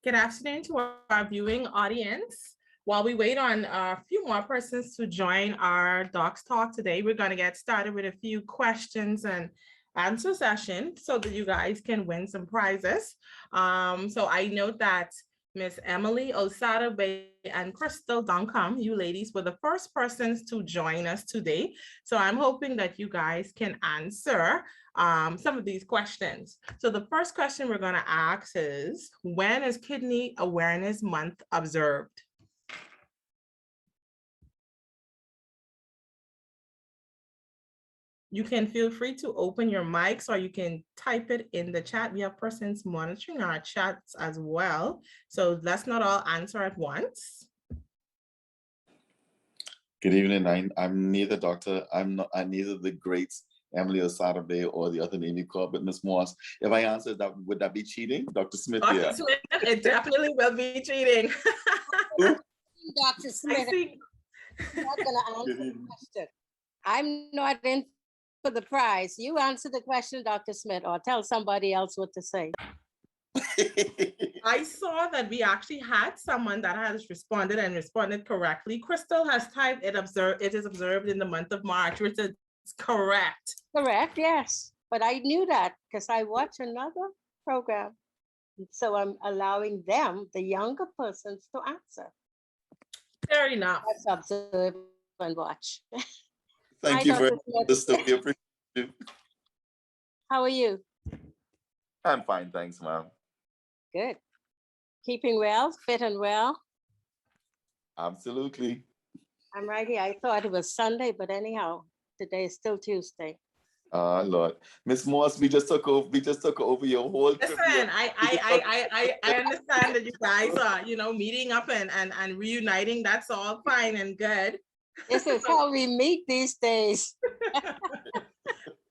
Good afternoon to our viewing audience. While we wait on a few more persons to join our Docs Talk today, we're going to get started with a few questions and answer session so that you guys can win some prizes. So I note that Miss Emily Osada Bay and Crystal Duncombe, you ladies were the first persons to join us today. So I'm hoping that you guys can answer some of these questions. So the first question we're going to ask is, when is Kidney Awareness Month observed? You can feel free to open your mics or you can type it in the chat. We have persons monitoring our chats as well. So let's not all answer at once. Good evening. I'm neither doctor. I'm neither the great Emily Osada Bay or the other name you called, but Miss Moss. If I answered that, would that be cheating? Dr. Smith here. Dr. Smith, it definitely will be cheating. Dr. Smith, I'm not going to answer the question. I'm not in for the prize. You answer the question, Dr. Smith, or tell somebody else what to say. I saw that we actually had someone that has responded and responded correctly. Crystal has typed it is observed in the month of March, which is correct. Correct, yes. But I knew that because I watched another program. So I'm allowing them, the younger persons, to answer. Fair enough. Let's observe and watch. Thank you very much. We appreciate you. How are you? I'm fine, thanks, ma'am. Good. Keeping well, fit and well? Absolutely. I'm right here. I thought it was Sunday, but anyhow, today is still Tuesday. Lord, Miss Moss, we just took over your whole trip. Listen, I understand that you guys are, meeting up and reuniting. That's all fine and good. This is how we meet these days.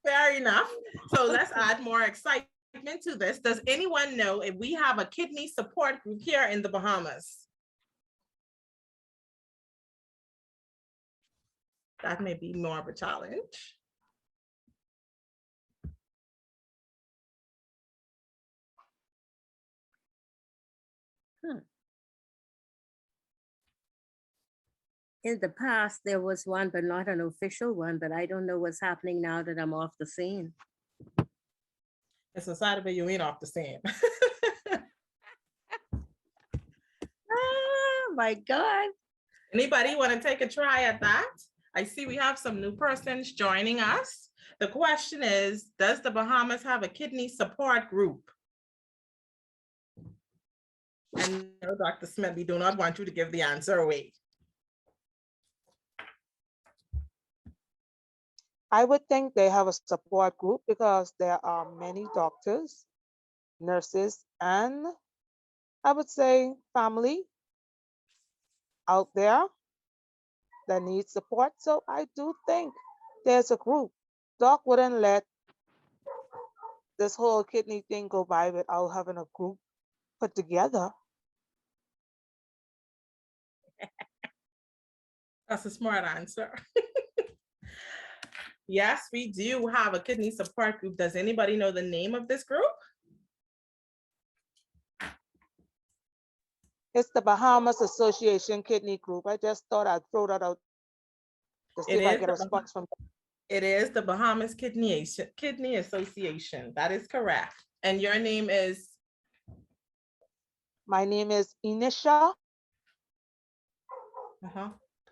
Fair enough. So let's add more excitement to this. Does anyone know if we have a kidney support group here in the Bahamas? That may be more of a challenge. In the past, there was one, but not an official one, but I don't know what's happening now that I'm off the scene. It's a side of it, you ain't off the scene. Oh my God. Anybody want to take a try at that? I see we have some new persons joining us. The question is, does the Bahamas have a kidney support group? And no, Dr. Smith, we do not want you to give the answer away. I would think they have a support group because there are many doctors, nurses, and I would say family out there that need support. So I do think there's a group. Doc wouldn't let this whole kidney thing go by without having a group put together. That's a smart answer. Yes, we do have a kidney support group. Does anybody know the name of this group? It's the Bahamas Association Kidney Group. I just thought I'd throw that out to see if I get a response from them. It is the Bahamas Kidney Association. That is correct. And your name is? My name is Inisha.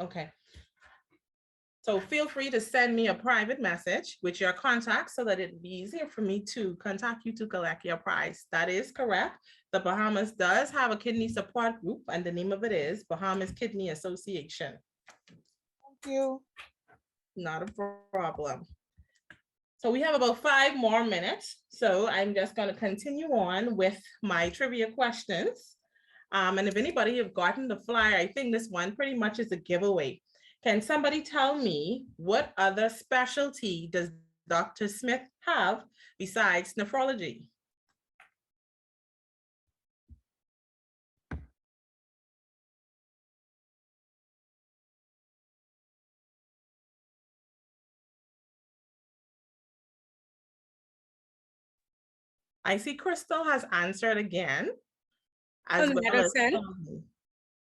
Okay. So feel free to send me a private message with your contact so that it'd be easier for me to contact you to collect your prize. That is correct. The Bahamas does have a kidney support group and the name of it is Bahamas Kidney Association. Thank you. Not a problem. So we have about 5 more minutes. So I'm just going to continue on with my trivia questions. And if anybody have gotten the flyer, I think this one pretty much is a giveaway. Can somebody tell me what other specialty does Dr. Smith have besides nephrology? I see Crystal has answered again. as well as medicine, family.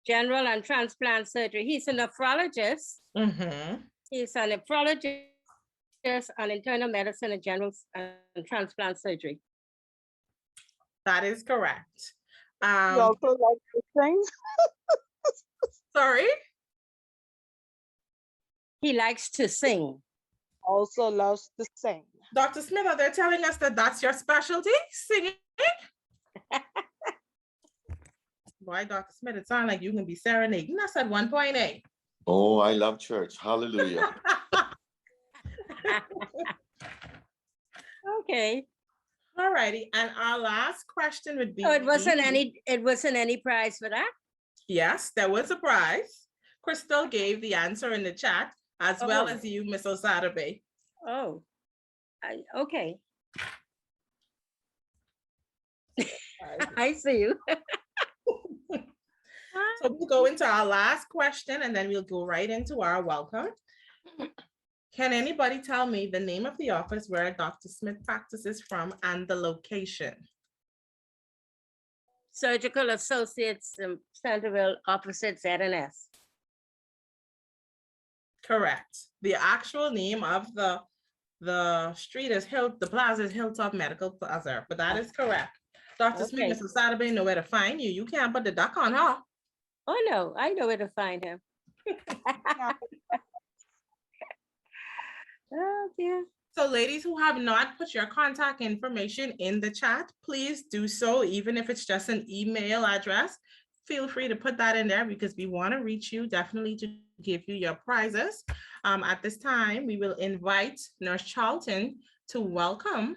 general and transplant surgery. He's a nephrologist. Mhm. He's a nephrologist on internal medicine and general and transplant surgery. That is correct. You also like to sing? Sorry? He likes to sing. Also loves to sing. Dr. Smith, are they telling us that that's your specialty, singing? Boy, Dr. Smith, it sounds like you can be serenading us at 1.8. Oh, I love church. Hallelujah. Okay. All righty, and our last question would be. So it wasn't any prize for that? Yes, there was a prize. Crystal gave the answer in the chat, as well as you, Miss Osadabe. Oh, okay. I see you. So we'll go into our last question and then we'll go right into our welcome. Can anybody tell me the name of the office where Dr. Smith practices from and the location? Surgical Associates in Centerville, opposite Z&S. Correct. The actual name of the street is the plaza is Hilltop Medical Plaza, but that is correct. Dr. Smith, Mr. Saturday, know where to find you. You can't put the duck on, huh? Oh no, I know where to find him. Oh dear. So ladies who have not put your contact information in the chat, please do so, even if it's just an email address. Feel free to put that in there because we want to reach you, definitely to give you your prizes. At this time, we will invite Nurse Charlton to welcome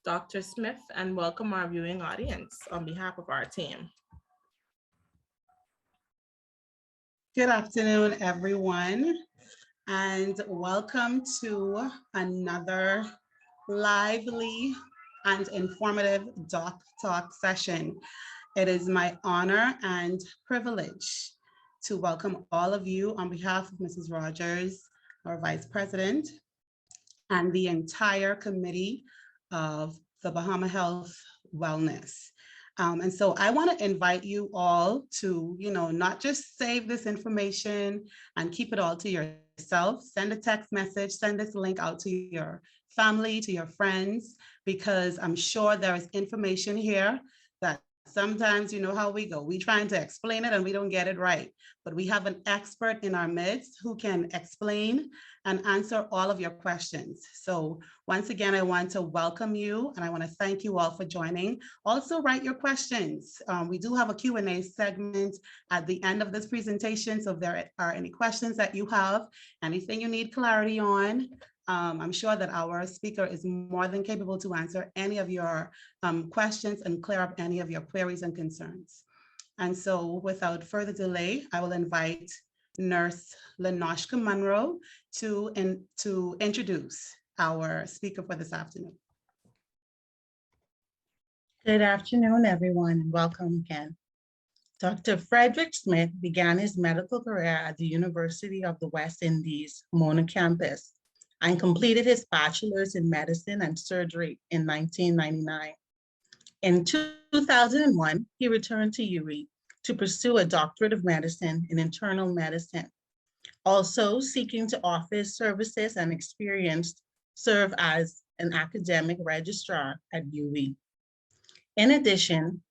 Dr. Smith and welcome our viewing audience on behalf of our team. Good afternoon, everyone, and welcome to another lively and informative Doc Talk session. It is my honor and privilege to welcome all of you on behalf of Mrs. Rogers, our Vice President, and the entire committee of the Bahama Health Wellness. And so I want to invite you all to, not just save this information and keep it all to yourself. Send a text message, send this link out to your family, to your friends, because I'm sure there is information here that sometimes you know how we go. We trying to explain it and we don't get it right, but we have an expert in our midst who can explain and answer all of your questions. So once again, I want to welcome you and I want to thank you all for joining. Also write your questions. We do have a Q&A segment at the end of this presentation. So if there are any questions that you have, anything you need clarity on, I'm sure that our speaker is more than capable to answer any of your questions and clear up any of your queries and concerns. And so without further delay, I will invite Nurse Lenoshka Monroe to introduce our speaker for this afternoon. Good afternoon, everyone, and welcome again. Dr. Frederick Smith began his medical career at the University of the West Indies, Mona campus, and completed his bachelor's in medicine and surgery in 1999. In 2001, he returned to UWI to pursue a doctorate of medicine in internal medicine, also seeking to offer his services and experience serve as an academic registrar at UWI. In addition,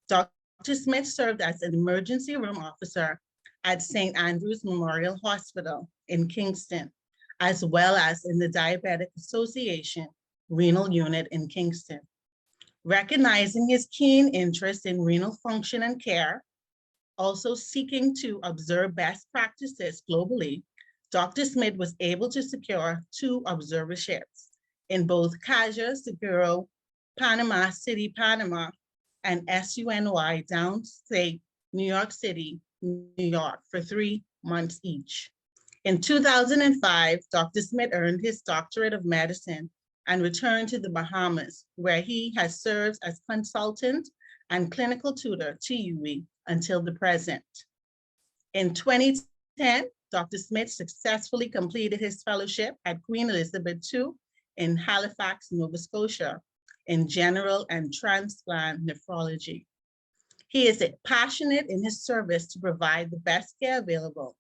Dr. Smith served as an emergency room officer at St. Andrew's Memorial Hospital in Kingston, as well as in the Diabetic Association Renal Unit in Kingston. Recognizing his keen interest in renal function and care, also seeking to observe best practices globally, Dr. Smith was able to secure 2 observerships in both Caja Seguro, Panama City, Panama, and SUNY Downstate, New York City, New York for 3 months each. In 2005, Dr. Smith earned his doctorate of medicine and returned to the Bahamas, where he has served as consultant and clinical tutor to UWI until the present. In 2010, Dr. Smith successfully completed his fellowship at Queen Elizabeth II in Halifax, Nova Scotia, in general and transplant nephrology. He is passionate in his service to provide the best care available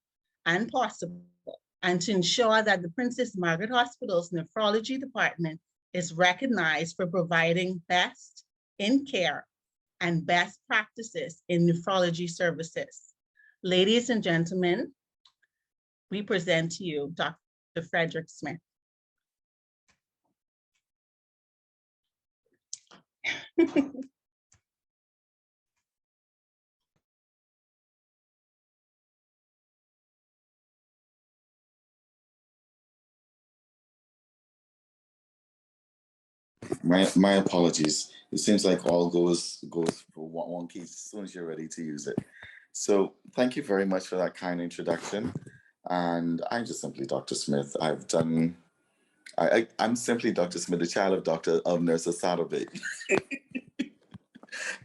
and possible, and to ensure that the Princess Margaret Hospital's nephrology department is recognized for providing best in care and best practices in nephrology services. Ladies and gentlemen, we present to you Dr. Frederick Smith. My apologies. It seems like all goes for one key as soon as you're ready to use it. So thank you very much for that kind introduction. And I'm just simply Dr. Smith. I'm simply Dr. Smith, the child of Nurse Asadabe.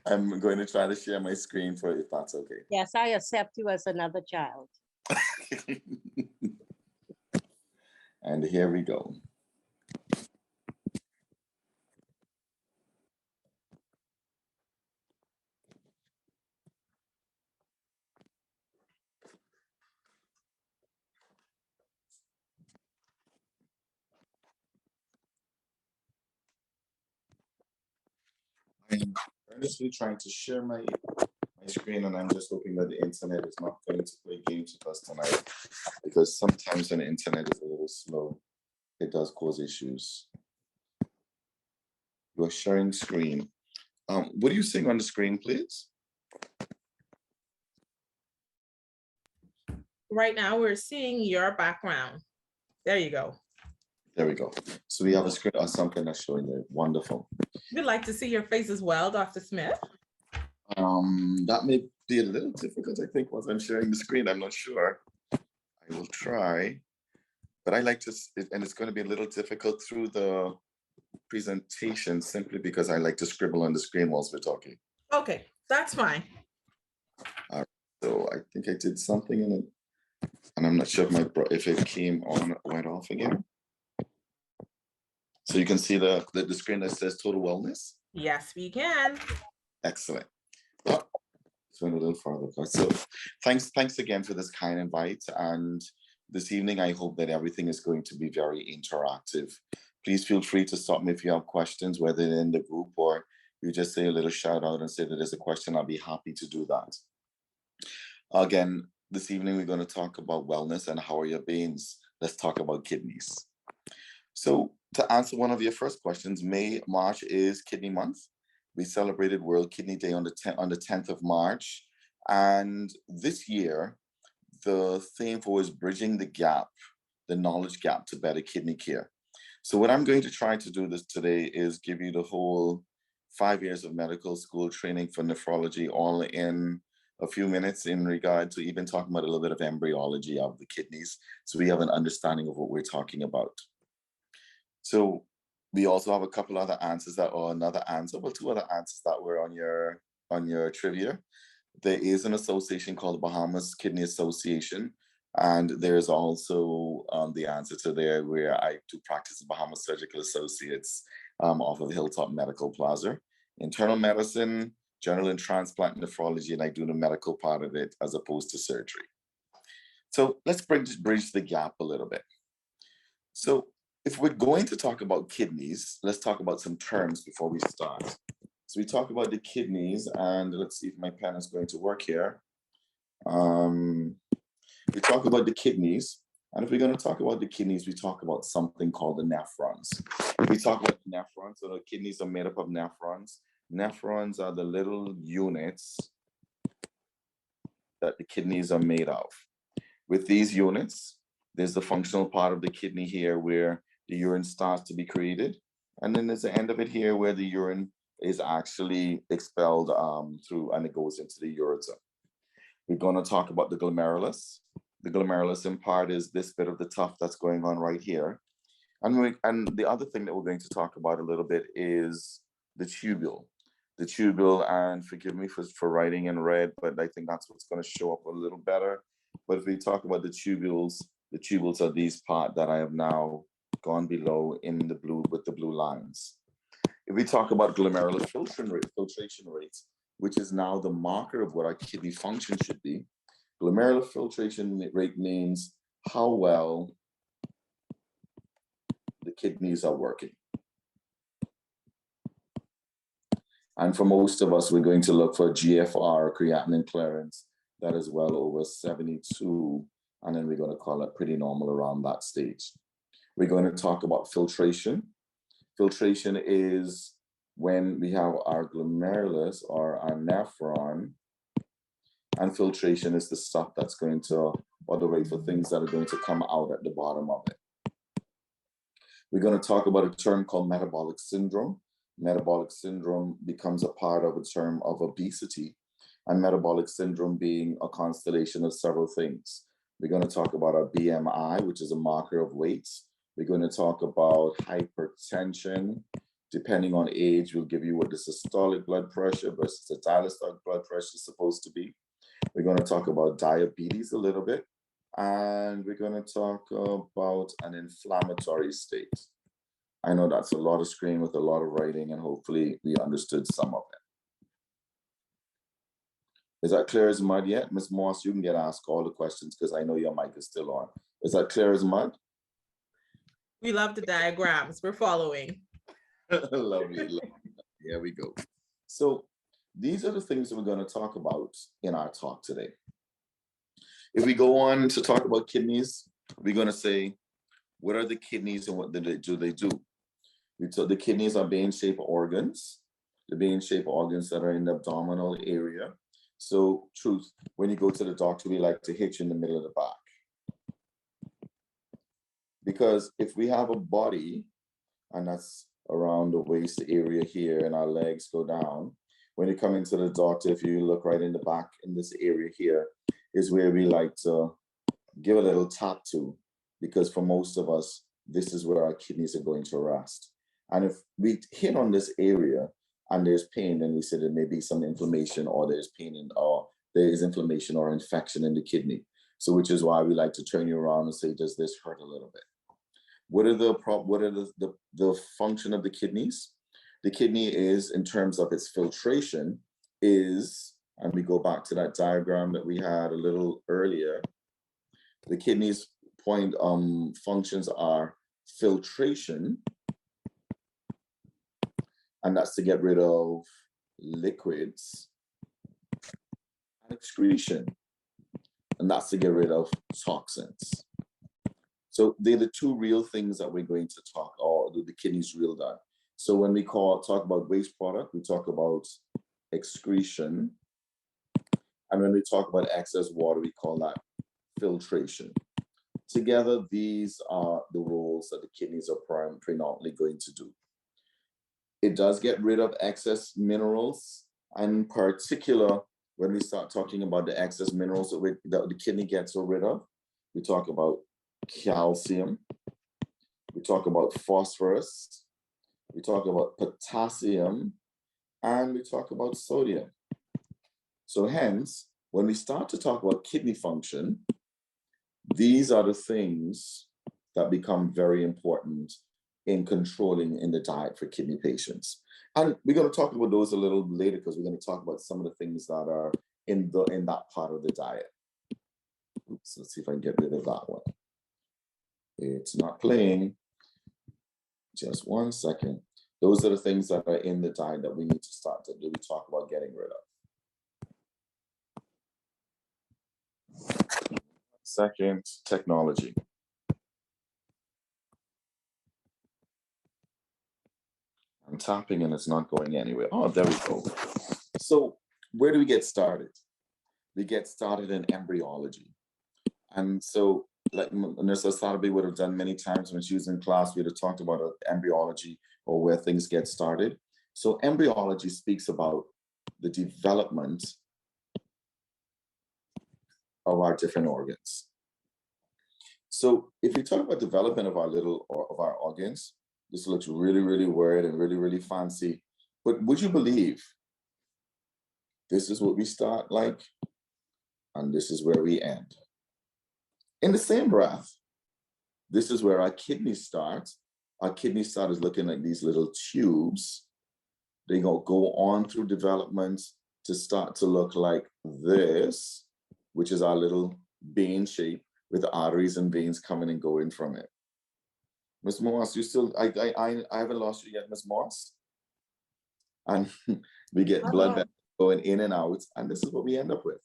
I'm going to try to share my screen for if that's okay. Yes, I accept you as another child. And here we go. I'm earnestly trying to share my screen, and I'm just hoping that the internet is not going to play games with us tonight, because sometimes when the internet is a little slow, it does cause issues. You're sharing screen. What are you seeing on the screen, please? Right now, we're seeing your background. There you go. There we go. So we have a screen or something that's showing there. Wonderful. We'd like to see your face as well, Dr. Smith. That may be a little difficult, I think, once I'm sharing the screen. I'm not sure. I will try, but I like to, and it's going to be a little difficult through the presentation simply because I like to scribble on the screen whilst we're talking. Okay, that's fine. So I think I did something in it, and I'm not sure if it came on or went off again. So you can see the screen that says Total Wellness. Yes, we can. Excellent. Oh, just went a little farther. So thanks again for this kind invite. And this evening, I hope that everything is going to be very interactive. Please feel free to stop me if you have questions, whether in the group or you just say a little shout out and say that there's a question. I'll be happy to do that. Again, this evening, we're going to talk about wellness and how are your veins. Let's talk about kidneys. So to answer one of your first questions, March is Kidney Month. We celebrated World Kidney Day on the 10th of March. And this year, the theme for is bridging the gap, the knowledge gap to better kidney care. So what I'm going to try to do this today is give you the whole 5 years of medical school training for nephrology all in a few minutes in regard to even talking about a little bit of embryology of the kidneys. So we have an understanding of what we're talking about. So we also have a couple other answers that, or another answer, well, two other answers that were on your trivia. There is an association called the Bahamas Kidney Association, and there's also the answer to there where I do practice at Bahamas Surgical Associates off of Hilltop Medical Plaza. Internal medicine, general and transplant nephrology, and I do the medical part of it as opposed to surgery. So let's bridge the gap a little bit. So if we're going to talk about kidneys, let's talk about some terms before we start. So we talk about the kidneys, and let's see if my pen is going to work here. We talk about the kidneys, and if we're going to talk about the kidneys, we talk about something called the nephrons. We talk about the nephrons, so the kidneys are made up of nephrons. Nephrons are the little units that the kidneys are made of. With these units, there's the functional part of the kidney here where the urine starts to be created. And then there's the end of it here where the urine is actually expelled through and it goes into the ureter. We're going to talk about the glomerulus. The glomerulus in part is this bit of the tuft that's going on right here. And the other thing that we're going to talk about a little bit is the tubule. The tubule, and forgive me for writing in red, but I think that's what's going to show up a little better. But if we talk about the tubules are these parts that I have now gone below in the blue with the blue lines. If we talk about glomerular filtration rates, which is now the marker of what our kidney function should be. Glomerular filtration rate means how well the kidneys are working. And for most of us, we're going to look for GFR, creatinine clearance, that is well over 72. And then we're going to call it pretty normal around that stage. We're going to talk about filtration. Filtration is when we have our glomerulus or our nephron, and filtration is the stuff that's going to, or the rate for things that are going to come out at the bottom of it. We're going to talk about a term called metabolic syndrome. Metabolic syndrome becomes a part of a term of obesity, and metabolic syndrome being a constellation of several things. We're going to talk about our BMI, which is a marker of weight. We're going to talk about hypertension. Depending on age, we'll give you what the systolic blood pressure versus the diastolic blood pressure is supposed to be. We're going to talk about diabetes a little bit, and we're going to talk about an inflammatory state. I know that's a lot of screen with a lot of writing, and hopefully we understood some of it. Is that clear as mud yet? Ms. Moss, you can get asked all the questions because I know your mic is still on. Is that clear as mud? We love the diagrams. We're following. Lovely, lovely. Here we go. So these are the things that we're going to talk about in our talk today. If we go on to talk about kidneys, we're going to say, what are the kidneys and what do they do? The kidneys are vein-shaped organs, the vein-shaped organs that are in the abdominal area. So truth, when you go to the doctor, we like to hit you in the middle of the back. Because if we have a body, and that's around the waist area here, and our legs go down, when you come into the doctor, if you look right in the back in this area here, is where we like to give a little tap to, because for most of us, this is where our kidneys are going to rest. And if we hit on this area and there's pain, then we say there may be some inflammation, or there's pain or there is inflammation or infection in the kidney. So which is why we like to turn you around and say, does this hurt a little bit? What are the function of the kidneys? The kidney is, in terms of its filtration, is, and we go back to that diagram that we had a little earlier, the kidneys functions are filtration, and that's to get rid of liquids, and excretion, and that's to get rid of toxins. So they're the two real things that we're going to talk, or the kidneys real done. So when we talk about waste product, we talk about excretion. And when we talk about excess water, we call that filtration. Together, these are the roles that the kidneys are predominantly going to do. It does get rid of excess minerals, and in particular, when we start talking about the excess minerals that the kidney gets rid of, we talk about calcium, we talk about phosphorus, we talk about potassium, and we talk about sodium. So hence, when we start to talk about kidney function, these are the things that become very important in controlling in the diet for kidney patients. And we're going to talk about those a little later, because we're going to talk about some of the things that are in that part of the diet. Oops, let's see if I can get rid of that one. It's not playing. Just 1 second. Those are the things that are in the diet that we need to start to really talk about getting rid of. Second, technology. I'm tapping and it's not going anywhere. Oh, there we go. So where do we get started? We get started in embryology. And so like Nurse Sarbi would have done many times when she was in class, we would have talked about embryology or where things get started. So embryology speaks about the development of our different organs. So if we talk about development of our organs, this looks really, really weird and really, really fancy. But would you believe this is what we start like, and this is where we end? In the same breath, this is where our kidneys start. Our kidneys start as looking like these little tubes. They go on through development to start to look like this, which is our little vein shape with arteries and veins coming and going from it. Ms. Moss, you still, I haven't lost you yet, Ms. Moss. And we get blood vessels going in and out, and this is what we end up with.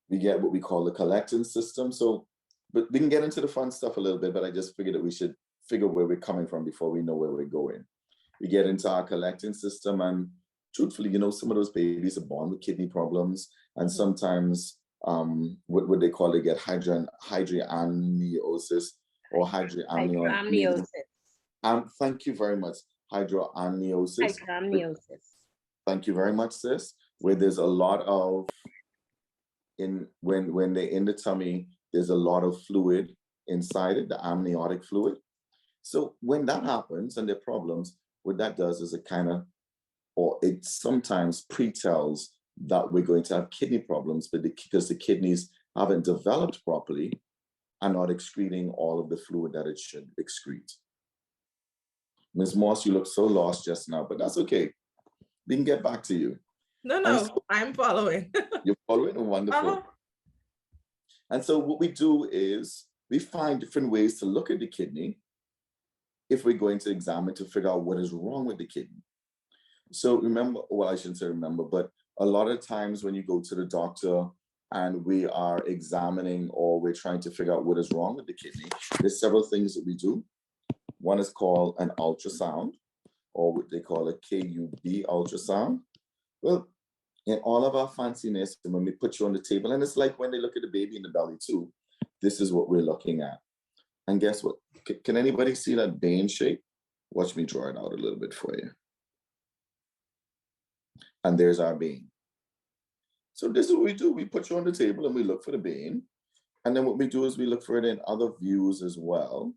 We get what we call the collecting system. So, but we can get into the fun stuff a little bit, but I just figured that we should figure where we're coming from before we know where we're going. We get into our collecting system, and truthfully, you know, some of those babies are born with kidney problems, and sometimes what they call it, get hydroamniosis or hydroamniosis. Thank you very much. Hydroamniosis. Thank you very much, sis. Where there's a lot of, when they're in the tummy, there's a lot of fluid inside it, the amniotic fluid. So when that happens and there are problems, what that does is it kind of, or it sometimes pre-tells that we're going to have kidney problems, but because the kidneys haven't developed properly and not excreting all of the fluid that it should excrete. Ms. Moss, you look so lost just now, but that's okay. We can get back to you. No, so, I'm following. You're following? Wonderful. And so what we do is we find different ways to look at the kidney if we're going to examine to figure out what is wrong with the kidney. So remember, well, I shouldn't say remember, but a lot of times when you go to the doctor and we are examining or we're trying to figure out what is wrong with the kidney, there's several things that we do. One is called an ultrasound, or what they call a KUB ultrasound. Well, in all of our fanciness, when we put you on the table, and it's like when they look at the baby in the belly too, this is what we're looking at. And guess what? Can anybody see that vein shape? Watch me draw it out a little bit for you. And there's our vein. So this is what we do. We put you on the table and we look for the vein. And then what we do is we look for it in other views as well.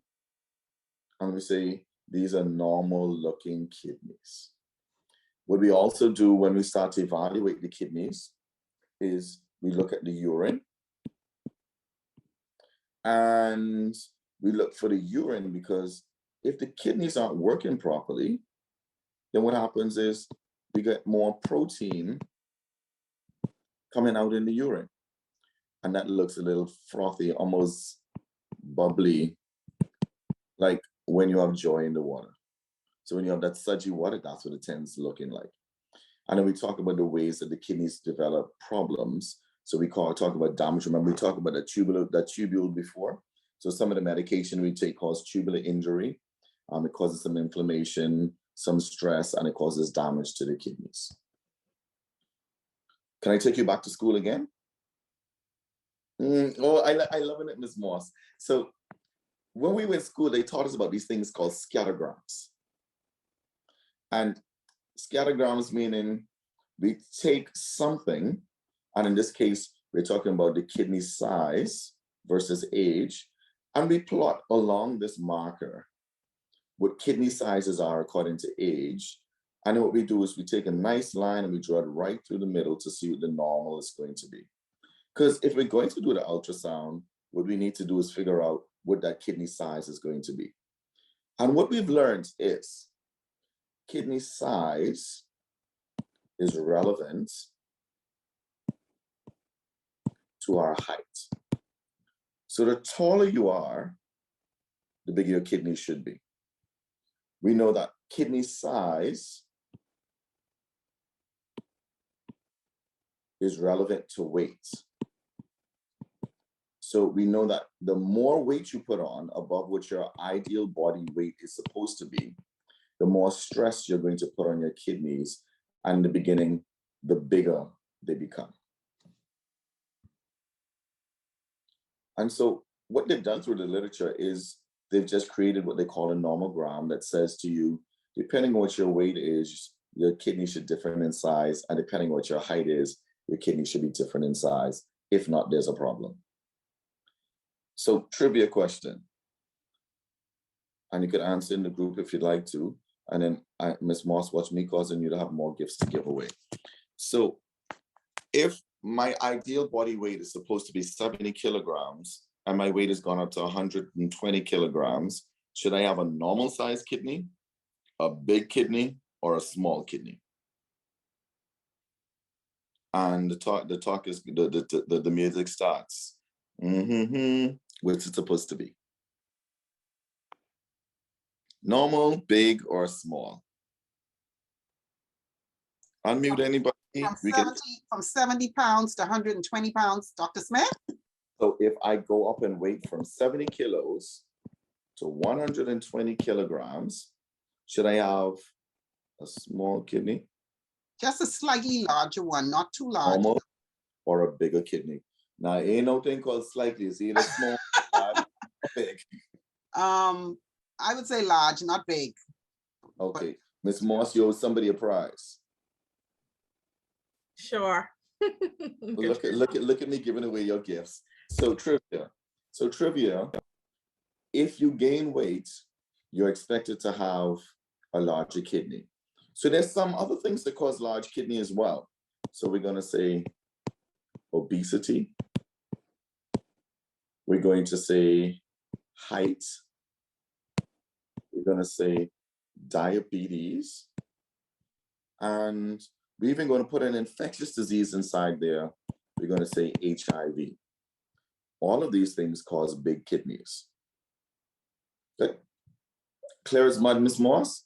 And we say, these are normal looking kidneys. What we also do when we start to evaluate the kidneys is we look at the urine. And we look for the urine because if the kidneys aren't working properly, then what happens is we get more protein coming out in the urine. And that looks a little frothy, almost bubbly, like when you have joy in the water. So when you have that sludgy water, that's what it tends looking like. And then we talk about the ways that the kidneys develop problems. So we talk about damage. Remember, we talked about that tubule before. So some of the medication we take causes tubular injury. It causes some inflammation, some stress, and it causes damage to the kidneys. Can I take you back to school again? Oh, I love it, Ms. Moss. So when we were in school, they taught us about these things called scattergrams. And scattergrams meaning we take something, and in this case, we're talking about the kidney size versus age, and we plot along this marker what kidney sizes are according to age. And then what we do is we take a nice line and we draw it right through the middle to see what the normal is going to be. Because if we're going to do the ultrasound, what we need to do is figure out what that kidney size is going to be. And what we've learned is kidney size is relevant to our height. So the taller you are, the bigger your kidney should be. We know that kidney size is relevant to weight. So we know that the more weight you put on above what your ideal body weight is supposed to be, the more stress you're going to put on your kidneys. And in the beginning, the bigger they become. And so what they've done through the literature is they've just created what they call a normogram that says to you, depending on what your weight is, your kidney should differ in size, and depending on what your height is, your kidney should be different in size. If not, there's a problem. So trivia question. And you can answer in the group if you'd like to. And then Ms. Moss, watch me causing you to have more gifts to give away. So if my ideal body weight is supposed to be 70 kilograms and my weight has gone up to 120 kilograms, should I have a normal sized kidney, a big kidney, or a small kidney? And the talk is the music starts. What's it supposed to be? Normal, big, or small? Unmute anybody. From 70 pounds to 120 pounds, Dr. Smith? So if I go up in weight from 70 kilos to 120 kilograms, should I have a small kidney? Just a slightly larger one, not too large. Normal or a bigger kidney? Now, ain't no thing called slightly. It's either small or big. I would say large, not big. Okay. Miss Moss, you owe somebody a prize. Sure. Look at me giving away your gifts. So trivia. If you gain weight, you're expected to have a larger kidney. So there's some other things that cause large kidney as well. So we're going to say obesity. We're going to say height. We're going to say diabetes. And we're even going to put an infectious disease inside there. We're going to say HIV. All of these things cause big kidneys. Okay. Clear as mud, Miss Moss?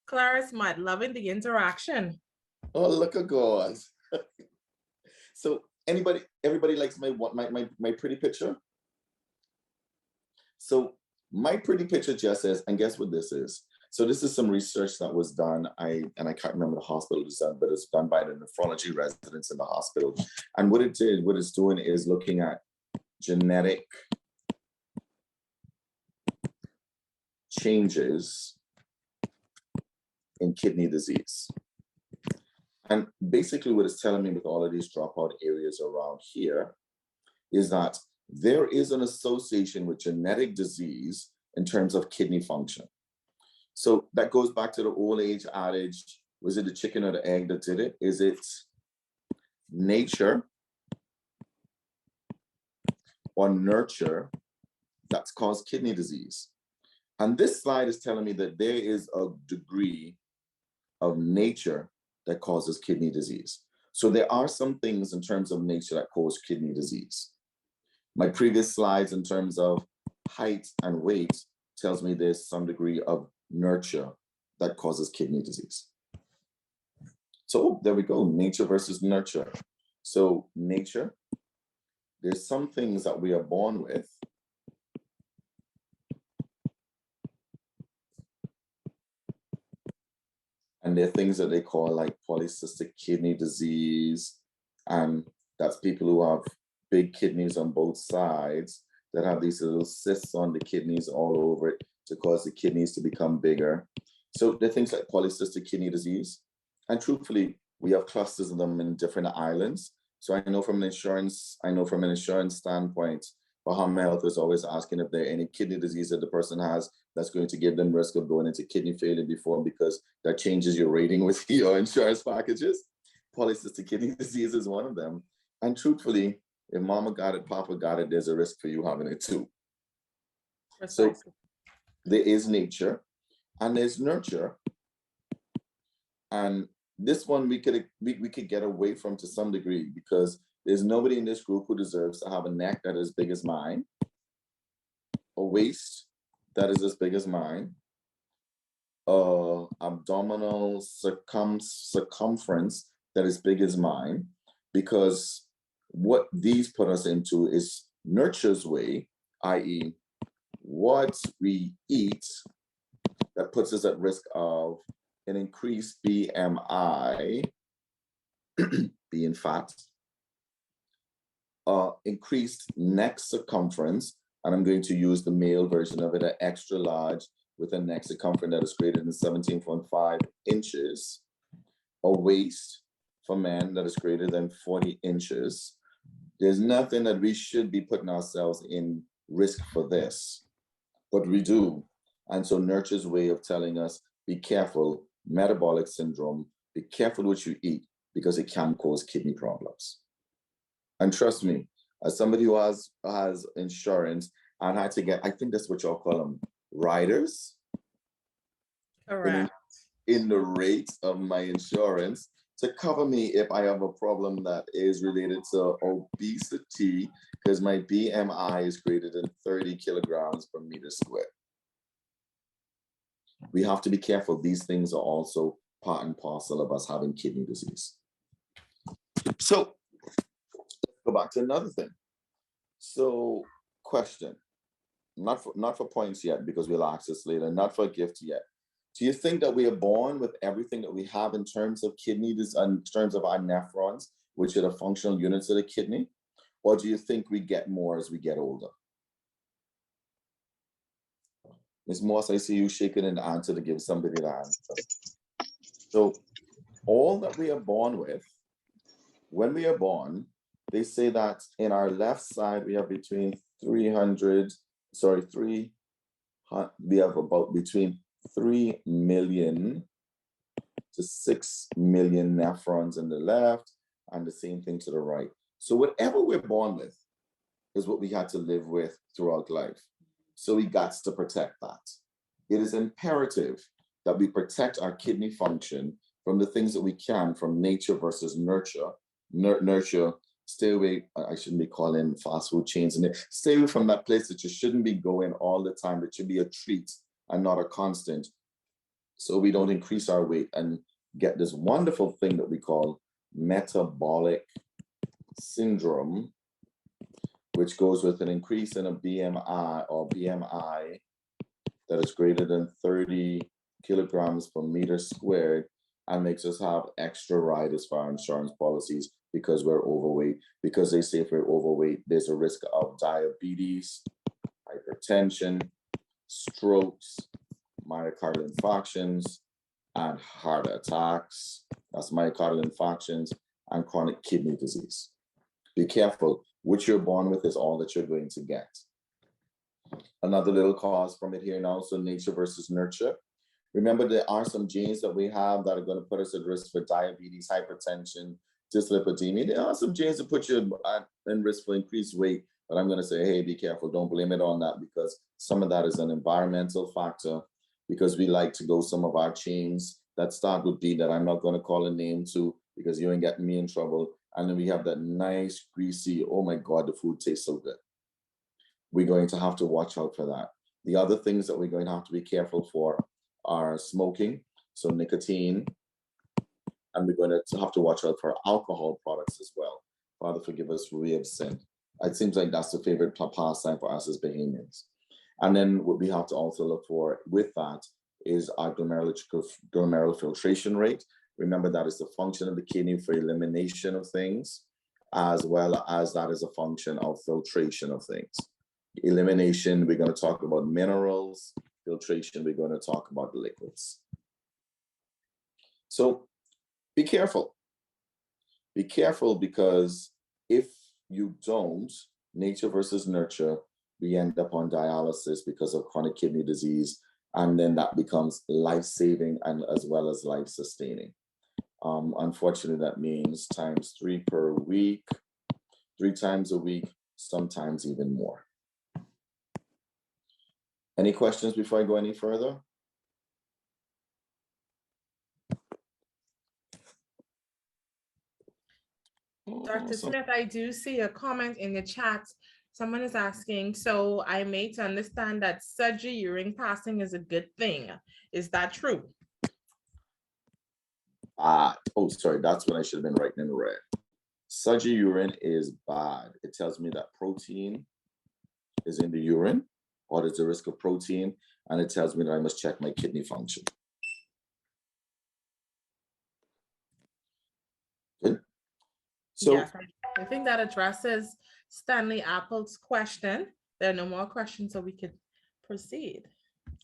Clear as mud, loving the interaction. Oh, look at God. So everybody likes my pretty picture? So my pretty picture just says, and guess what this is? So this is some research that was done. I can't remember the hospital it's done, but it's done by the nephrology residents in the hospital. And what it's doing is looking at genetic changes in kidney disease. And basically what it's telling me with all of these dropout areas around here is that there is an association with genetic disease in terms of kidney function. So that goes back to the old age adage, was it the chicken or the egg that did it? Is it nature or nurture that's caused kidney disease? And this slide is telling me that there is a degree of nature that causes kidney disease. So there are some things in terms of nature that cause kidney disease. My previous slides in terms of height and weight tells me there's some degree of nurture that causes kidney disease. So there we go, nature versus nurture. So nature, there's some things that we are born with and there are things that they call like polycystic kidney disease. And that's people who have big kidneys on both sides that have these little cysts on the kidneys all over it to cause the kidneys to become bigger. So there are things like polycystic kidney disease. And truthfully, we have clusters of them in different islands. So I know from an insurance standpoint, Bahama Health is always asking if there are any kidney disease that the person has that's going to give them risk of going into kidney failure before, because that changes your rating with your insurance packages. Polycystic kidney disease is one of them. And truthfully, if mama got it, papa got it, there's a risk for you having it too. So there is nature and there's nurture. And this one we could get away from to some degree, because there's nobody in this group who deserves to have a neck that is as big as mine, a waist that is as big as mine, abdominal circumference that is big as mine, because what these put us into is nurture's way, i.e. what we eat that puts us at risk of an increased BMI, being fat, increased neck circumference, and I'm going to use the male version of it, an extra large with a neck circumference that is greater than 17.5 inches, a waist for men that is greater than 40 inches. There's nothing that we should be putting ourselves in risk for this, but we do. And so nurture's way of telling us, be careful, metabolic syndrome, be careful what you eat, because it can cause kidney problems. And trust me, as somebody who has insurance and had to get, I think that's what y'all call them, riders. Correct. in the rate of my insurance to cover me if I have a problem that is related to obesity, because my BMI is greater than 30 kilograms per meter square. We have to be careful. These things are also part and parcel of us having kidney disease. So let's go back to another thing. So question, not for points yet, because we'll ask this later, not for a gift yet. Do you think that we are born with everything that we have in terms of kidneys, in terms of our nephrons, which are the functional units of the kidney? Or do you think we get more as we get older? Ms. Moss, I see you shaking an answer to give somebody the answer. So all that we are born with, when we are born, they say that in our left side, we have between 300, we have about between 3 million to 6 million nephrons in the left, and the same thing to the right. So whatever we're born with is what we had to live with throughout life. So we got to protect that. It is imperative that we protect our kidney function from the things that we can from nature versus nurture. Nurture, stay away, I shouldn't be calling fast food chains in there. Stay away from that place that you shouldn't be going all the time. It should be a treat and not a constant. So we don't increase our weight and get this wonderful thing that we call metabolic syndrome, which goes with an increase in a BMI or BMI that is greater than 30 kilograms per meter squared, and makes us have extra riders for our insurance policies because we're overweight. Because they say if we're overweight, there's a risk of diabetes, hypertension, strokes, myocardial infarctions, and heart attacks. That's myocardial infarctions and chronic kidney disease. Be careful. What you're born with is all that you're going to get. Another little cause from it here now, so nature versus nurture. Remember, there are some genes that we have that are going to put us at risk for diabetes, hypertension, dyslipidemia. There are some genes that put you in risk for increased weight, but I'm going to say, hey, be careful. Don't blame it on that, because some of that is an environmental factor, because we like to go some of our chains that start with B that I'm not going to call a name to, because you ain't getting me in trouble. And then we have that nice, greasy, oh my God, the food tastes so good. We're going to have to watch out for that. The other things that we're going to have to be careful for are smoking, so nicotine, and we're going to have to watch out for alcohol products as well. Father, forgive us for we have sinned. It seems like that's the favorite pastime for us as Bahamians. And then what we have to also look for with that is our glomerular filtration rate. Remember, that is the function of the kidney for elimination of things, as well as that is a function of filtration of things. Elimination, we're going to talk about minerals. Filtration, we're going to talk about liquids. So be careful. Be careful, because if you don't, nature versus nurture, we end up on dialysis because of chronic kidney disease, and then that becomes life-saving and as well as life-sustaining. Unfortunately, that means times 3 per week, 3 times a week, sometimes even more. Any questions before I go any further? Dr. Smith, I do see a comment in the chat. Someone is asking, so I made to understand that surgery urine passing is a good thing. Is that true? Oh, sorry, that's what I should have been writing in red. Surgery urine is bad. It tells me that protein is in the urine, or there's a risk of protein, and it tells me that I must check my kidney function. Good. So yes, I think that addresses Stanley Apple's question. There are no more questions, so we could proceed.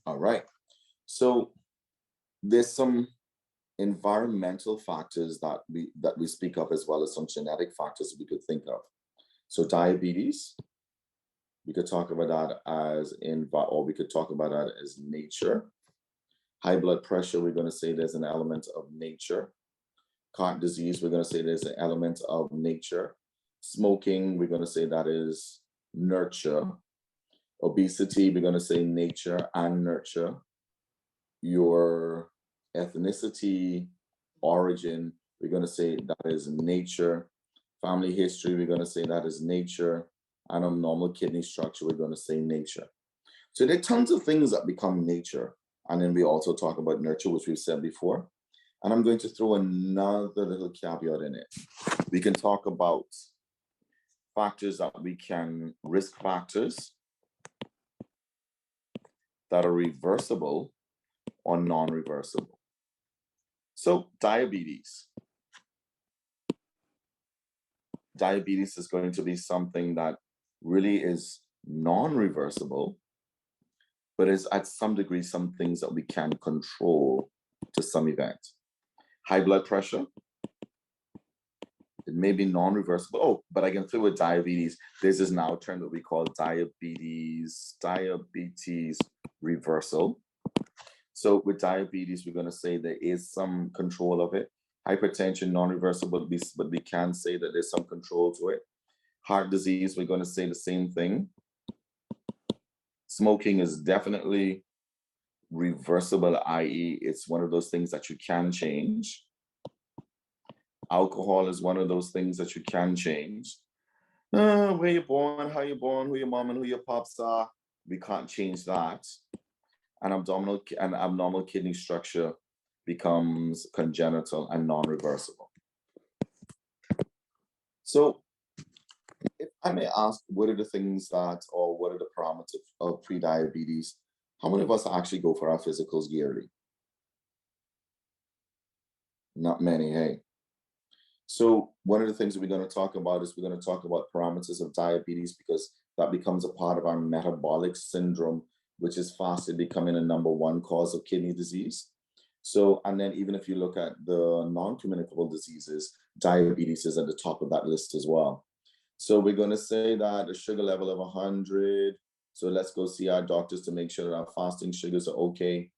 All right. So there's some environmental factors that we speak of, as well as some genetic factors we could think of. So diabetes, we could talk about that as or we could talk about that as nature. High blood pressure, we're going to say there's an element of nature. Heart disease, we're going to say there's an element of nature. Smoking, we're going to say that is nurture. Obesity, we're going to say nature and nurture. Your ethnicity, origin, we're going to say that is nature. Family history, we're going to say that is nature. And abnormal kidney structure, we're going to say nature. So there are tons of things that become nature. And then we also talk about nurture, which we've said before. And I'm going to throw another little caveat in it. We can talk about factors that we can, risk factors that are reversible or non-reversible. So diabetes. Diabetes is going to be something that really is non-reversible, but is at some degree some things that we can control to some extent. High blood pressure, it may be non-reversible. Oh, but I can throw with diabetes. This is now a term that we call diabetes reversal. So with diabetes, we're going to say there is some control of it. Hypertension, non-reversible, but we can say that there's some control to it. Heart disease, we're going to say the same thing. Smoking is definitely reversible, i.e. it's one of those things that you can change. Alcohol is one of those things that you can change. Where you're born, how you're born, who your mom and who your pops are, we can't change that. And abnormal kidney structure becomes congenital and non-reversible. So if I may ask, what are the things that, or what are the parameters of pre-diabetes? How many of us actually go for our physicals yearly? Not many, hey? So one of the things that we're going to talk about is we're going to talk about parameters of diabetes, because that becomes a part of our metabolic syndrome, which is fastly becoming a #1 cause of kidney disease. So, and then even if you look at the non-communicable diseases, diabetes is at the top of that list as well. So we're going to say that a sugar level of 100. So let's go see our doctors to make sure that our fasting sugars are okay.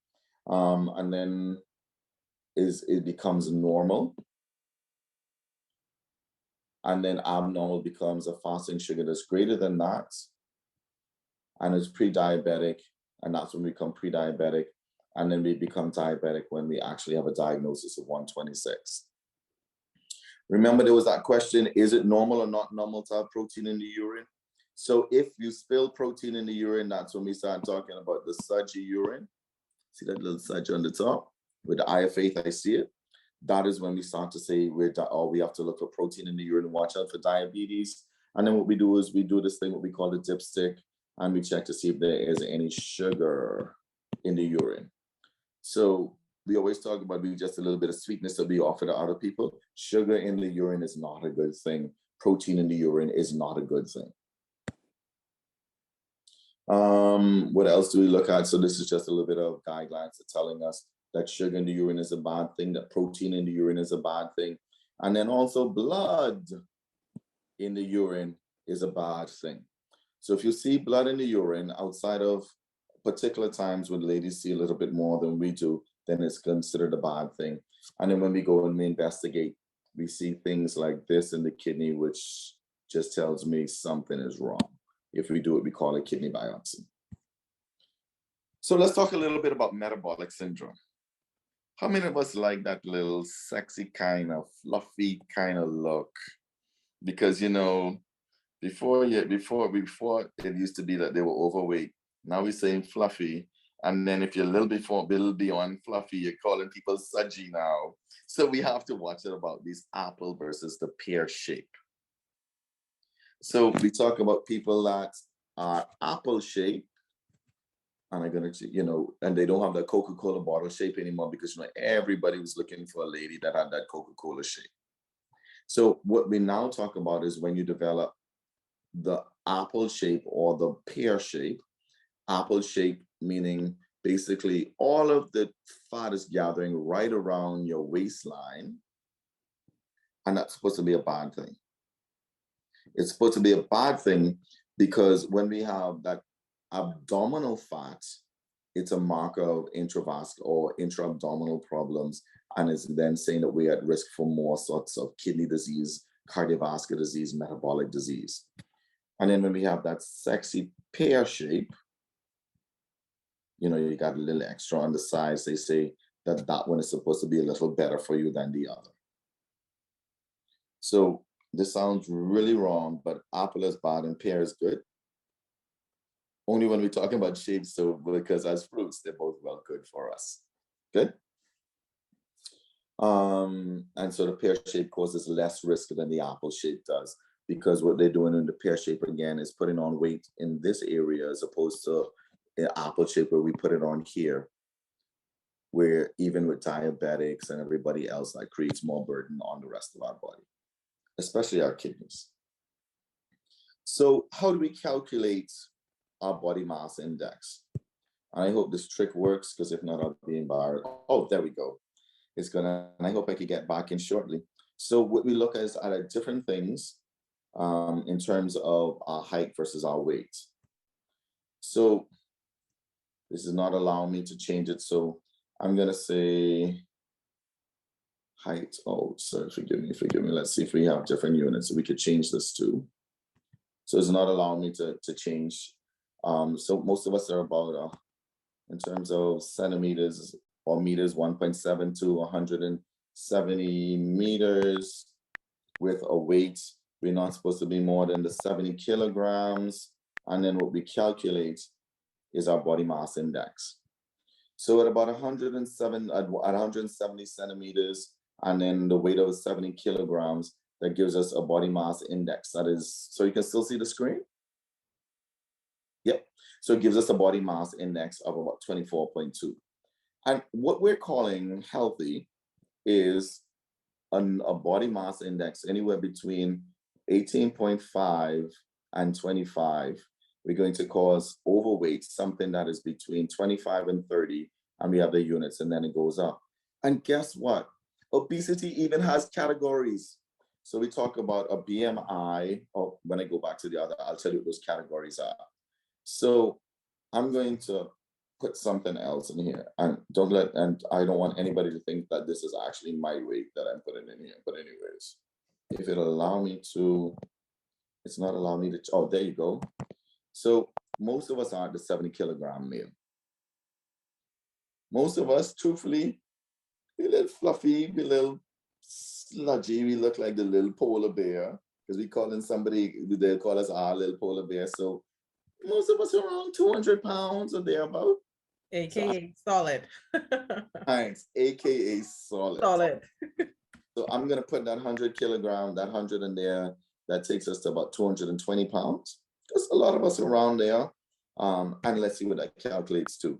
And then it becomes normal. And then abnormal becomes a fasting sugar that's greater than that. And it's pre-diabetic. And that's when we become pre-diabetic. And then we become diabetic when we actually have a diagnosis of 126. Remember, there was that question, is it normal or not normal to have protein in the urine? So if you spill protein in the urine, that's when we start talking about the sludgy urine. See that little sludge on the top? With the eye of faith, I see it. That is when we start to say we have to look for protein in the urine and watch out for diabetes. And then what we do is we do this thing, what we call the dipstick, and we check to see if there is any sugar in the urine. So we always talk about just a little bit of sweetness that we offer to other people. Sugar in the urine is not a good thing. Protein in the urine is not a good thing. What else do we look at? So this is just a little bit of guidelines telling us that sugar in the urine is a bad thing, that protein in the urine is a bad thing. And then also blood in the urine is a bad thing. So if you see blood in the urine outside of particular times when ladies see a little bit more than we do, then it's considered a bad thing. And then when we go and we investigate, we see things like this in the kidney, which just tells me something is wrong. If we do it, we call it kidney biopsy. So let's talk a little bit about metabolic syndrome. How many of us like that little sexy kind of fluffy kind of look? Because, you know, before it used to be that they were overweight. Now we're saying fluffy. And then if you're a little beyond fluffy, you're calling people sludgy now. So we have to watch it about this apple versus the pear shape. So we talk about people that are apple shape, and I'm gonna, and they don't have the Coca-Cola bottle shape anymore, because everybody was looking for a lady that had that Coca-Cola shape. So what we now talk about is when you develop the apple shape or the pear shape. Apple shape meaning basically all of the fat is gathering right around your waistline, and that's supposed to be a bad thing. It's supposed to be a bad thing because when we have that abdominal fat, it's a marker of intravascular or intra-abdominal problems, and it's then saying that we're at risk for more sorts of kidney disease, cardiovascular disease, metabolic disease. And then when we have that sexy pear shape, you got a little extra on the sides. They say that that one is supposed to be a little better for you than the other. So this sounds really wrong, but apple is bad and pear is good. Only when we're talking about shapes, so because as fruits, they're both well good for us. Good. And so the pear shape causes less risk than the apple shape does, because what they're doing in the pear shape again is putting on weight in this area as opposed to the apple shape where we put it on here, where even with diabetics and everybody else, that creates more burden on the rest of our body, especially our kidneys. So how do we calculate our body mass index? And I hope this trick works, because if not, I'll be embarrassed. Oh, there we go. It's gonna, and I hope I can get back in shortly. So what we look at is at different things in terms of our height versus our weight. So this is not allowing me to change it. So I'm gonna say height. Oh, sorry, forgive me. Let's see if we have different units so we could change this too. So it's not allowing me to change. So most of us are about, in terms of centimeters or meters, 1.7 to 170 meters. With a weight, we're not supposed to be more than the 70 kilograms. And then what we calculate is our body mass index. So at about 170 centimeters, and then the weight of 70 kilograms, that gives us a body mass index. That is, so you can still see the screen? Yep. So it gives us a body mass index of about 24.2. And what we're calling healthy is a body mass index anywhere between 18.5 and 25. We're going to cause overweight, something that is between 25 and 30, and we have the units, and then it goes up. And guess what? Obesity even has categories. So we talk about a BMI, or when I go back to the other, I'll tell you what those categories are. So I'm going to put something else in here, and I don't want anybody to think that this is actually my weight that I'm putting in here. But anyways, if it'll allow me to, it's not allowing me to, oh, there you go. So most of us aren't the 70 kilogram meal. Most of us, truthfully, we're a little fluffy, we're a little sludgy, we look like the little polar bear, because we calling somebody, they'll call us our little polar bear. So most of us are around 200 pounds or thereabout. AKA solid. Thanks, AKA solid. Solid. So I'm gonna put that 100 kilogram, that 100 in there. That takes us to about 220 pounds. Because a lot of us around there. And let's see what that calculates to.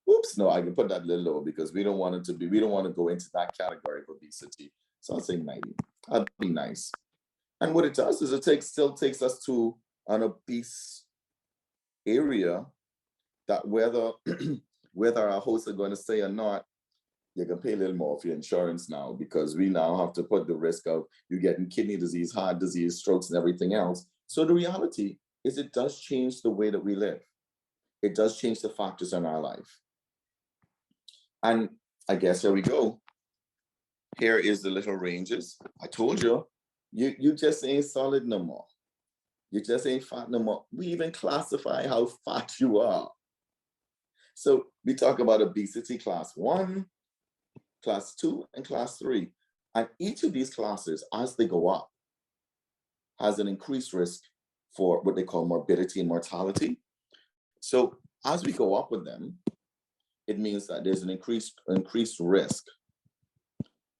Oops, no, I can put that a little lower because we don't want it to be, we don't want to go into that category of obesity. So I'll say 90. That'd be nice. And what it does is it still takes us to an obese area that whether whether our hosts are going to say or not, you can pay a little more for your insurance now, because we now have to put the risk of you getting kidney disease, heart disease, strokes, and everything else. So the reality is it does change the way that we live. It does change the factors in our life. And I guess here we go. Here is the little ranges. I told you, you just ain't solid no more. You just ain't fat no more. We even classify how fat you are. So we talk about obesity class 1, class 2, and class 3. And each of these classes, as they go up, has an increased risk for what they call morbidity and mortality. So as we go up with them, it means that there's an increased risk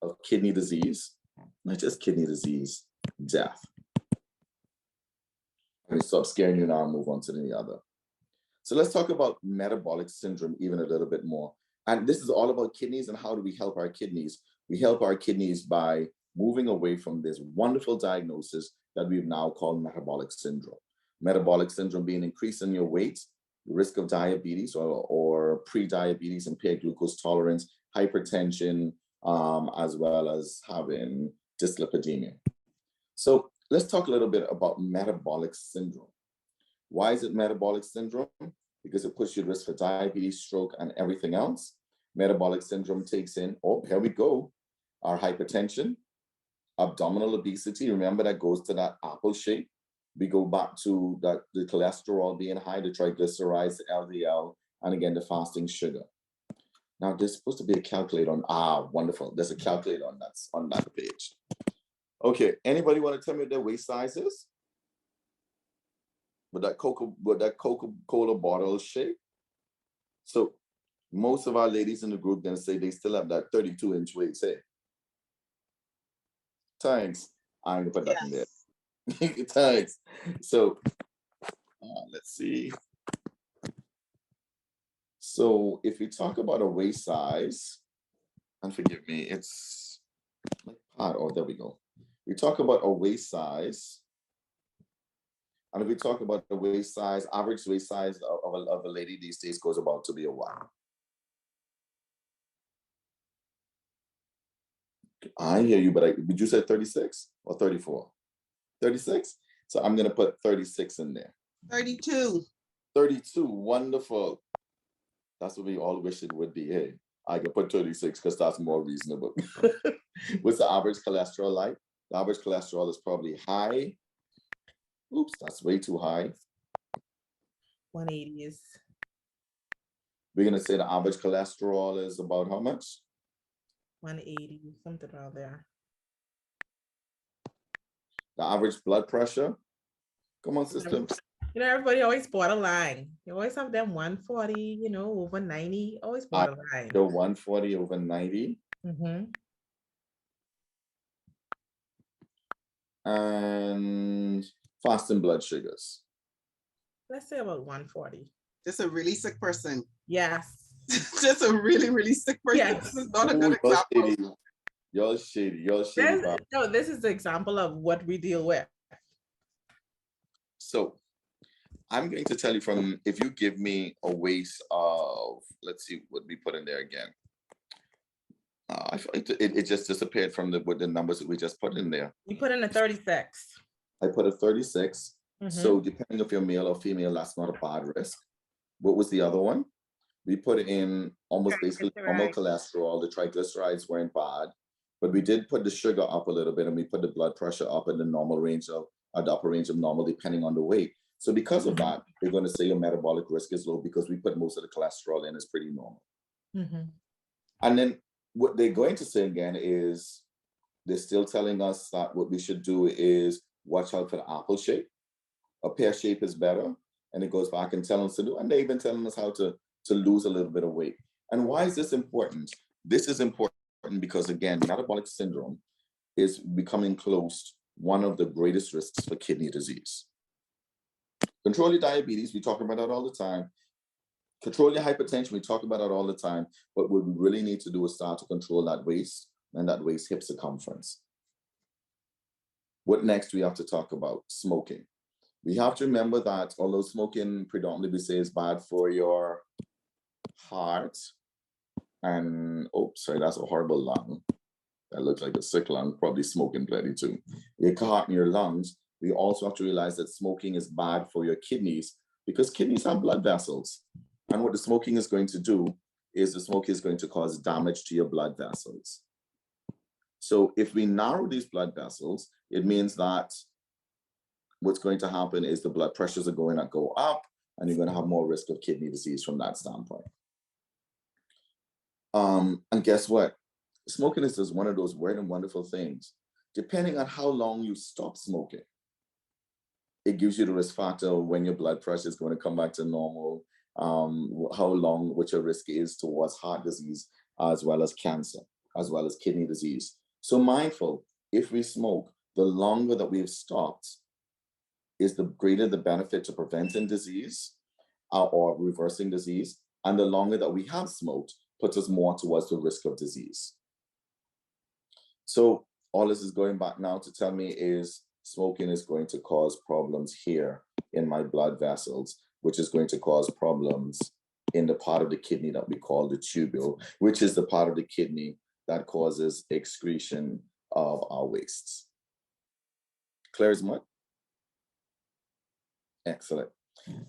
of kidney disease, not just kidney disease, death. Let me stop scaring you now and move on to the other. So let's talk about metabolic syndrome even a little bit more. And this is all about kidneys and how do we help our kidneys? We help our kidneys by moving away from this wonderful diagnosis that we've now called metabolic syndrome. Metabolic syndrome being increase in your weight, risk of diabetes or pre-diabetes, impaired glucose tolerance, hypertension, as well as having dyslipidemia. So let's talk a little bit about metabolic syndrome. Why is it metabolic syndrome? Because it puts you at risk for diabetes, stroke, and everything else. Metabolic syndrome takes in, oh, here we go, our hypertension, abdominal obesity. Remember, that goes to that apple shape. We go back to that, the cholesterol being high, the triglycerides, the LDL, and again, the fasting sugar. Now there's supposed to be a calculator on, wonderful. There's a calculator on that page. Okay, anybody want to tell me what their waist size is? With that Coca-Cola bottle shape? So most of our ladies in the group then say they still have that 32-inch waist, hey? Thanks. I'm gonna put that in there. Thanks. So let's see. So if we talk about a waist size, and forgive me, it's like there we go. We talk about a waist size. And if we talk about the waist size, average waist size of a lady these days goes about to be a what? I hear you, but would you say 36 or 34? 36? So I'm gonna put 36 in there. 32. 32, wonderful. That's what we all wish it would be. Hey, I can put 36 because that's more reasonable. What's the average cholesterol like? The average cholesterol is probably high. Oops, that's way too high. 180s. We're gonna say the average cholesterol is about how much? 180, something around there. The average blood pressure? Come on, system. You know, everybody always borderline. You always have them 140, you know, over 90, always borderline. The 140 over 90. Mm-hmm. And fasting blood sugars. Let's say about 140. Just a really sick person. Yes. Just a really, really sick person. Yes. This is not a good example. Y'all shady. No, this is the example of what we deal with. So I'm going to tell you from, if you give me a waist of, let's see what we put in there again. It just disappeared from with the numbers that we just put in there. You put in a 36. I put a 36. Mm-hmm. So depending if you're male or female, that's not a bad risk. What was the other one? We put in almost basically normal cholesterol. The triglycerides weren't bad, but we did put the sugar up a little bit, and we put the blood pressure up in the normal range of, the upper range of normal, depending on the weight. So because of that, we're going to say your metabolic risk is low because we put most of the cholesterol in is pretty normal. Mm-hmm. And then what they're going to say again is they're still telling us that what we should do is watch out for the apple shape. A pear shape is better. And it goes back and telling us to do, and they've been telling us how to lose a little bit of weight. And why is this important? This is important because, again, metabolic syndrome is becoming close one of the greatest risks for kidney disease. Control your diabetes, we talk about that all the time. Control your hypertension, we talk about that all the time. But what we really need to do is start to control that waist and that waist hip circumference. What next we have to talk about? Smoking. We have to remember that although smoking predominantly we say is bad for your heart, and sorry, that's a horrible lung. That looks like a sick lung, probably smoking plenty too. Your heart and your lungs, we also have to realize that smoking is bad for your kidneys because kidneys have blood vessels. And what the smoking is going to do is the smoke is going to cause damage to your blood vessels. So if we narrow these blood vessels, it means that what's going to happen is the blood pressures are going to go up and you're going to have more risk of kidney disease from that standpoint. And guess what? Smoking is just one of those weird and wonderful things. Depending on how long you stop smoking, it gives you the risk factor of when your blood pressure is going to come back to normal, how long, what your risk is towards heart disease, as well as cancer, as well as kidney disease. So mindful, if we smoke, the longer that we've stopped, is the greater the benefit to preventing disease or reversing disease. And the longer that we have smoked puts us more towards the risk of disease. So all this is going back now to tell me is smoking is going to cause problems here in my blood vessels, which is going to cause problems in the part of the kidney that we call the tubule, which is the part of the kidney that causes excretion of our wastes. Clear as mud? Excellent.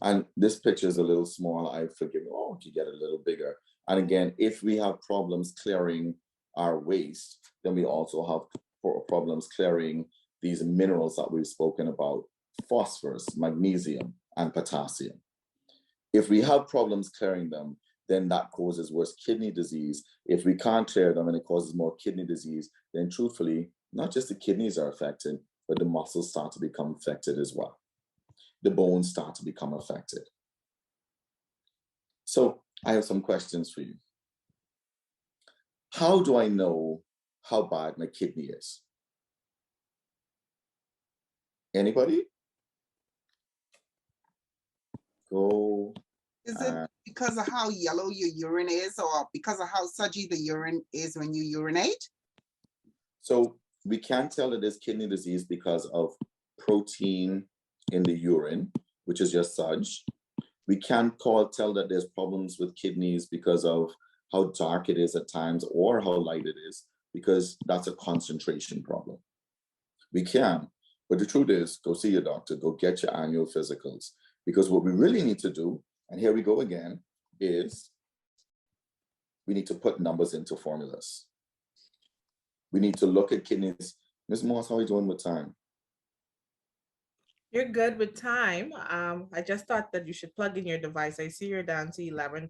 And this picture is a little small. I forgive me. Oh, you get a little bigger. And again, if we have problems clearing our waste, then we also have problems clearing these minerals that we've spoken about, phosphorus, magnesium, and potassium. If we have problems clearing them, then that causes worse kidney disease. If we can't clear them and it causes more kidney disease, then truthfully, not just the kidneys are affected, but the muscles start to become affected as well. The bones start to become affected. So I have some questions for you. How do I know how bad my kidney is? Anybody? Go. Is it because of how yellow your urine is, or because of how sludgy the urine is when you urinate? So we can tell that there's kidney disease because of protein in the urine, which is just sludge. We can tell that there's problems with kidneys because of how dark it is at times or how light it is, because that's a concentration problem. We can, but the truth is, go see your doctor, go get your annual physicals, because what we really need to do, and here we go again, is we need to put numbers into formulas. We need to look at kidneys. Ms. Moss, how are you doing with time? You're good with time. I just thought that you should plug in your device. I see you're down to 11%.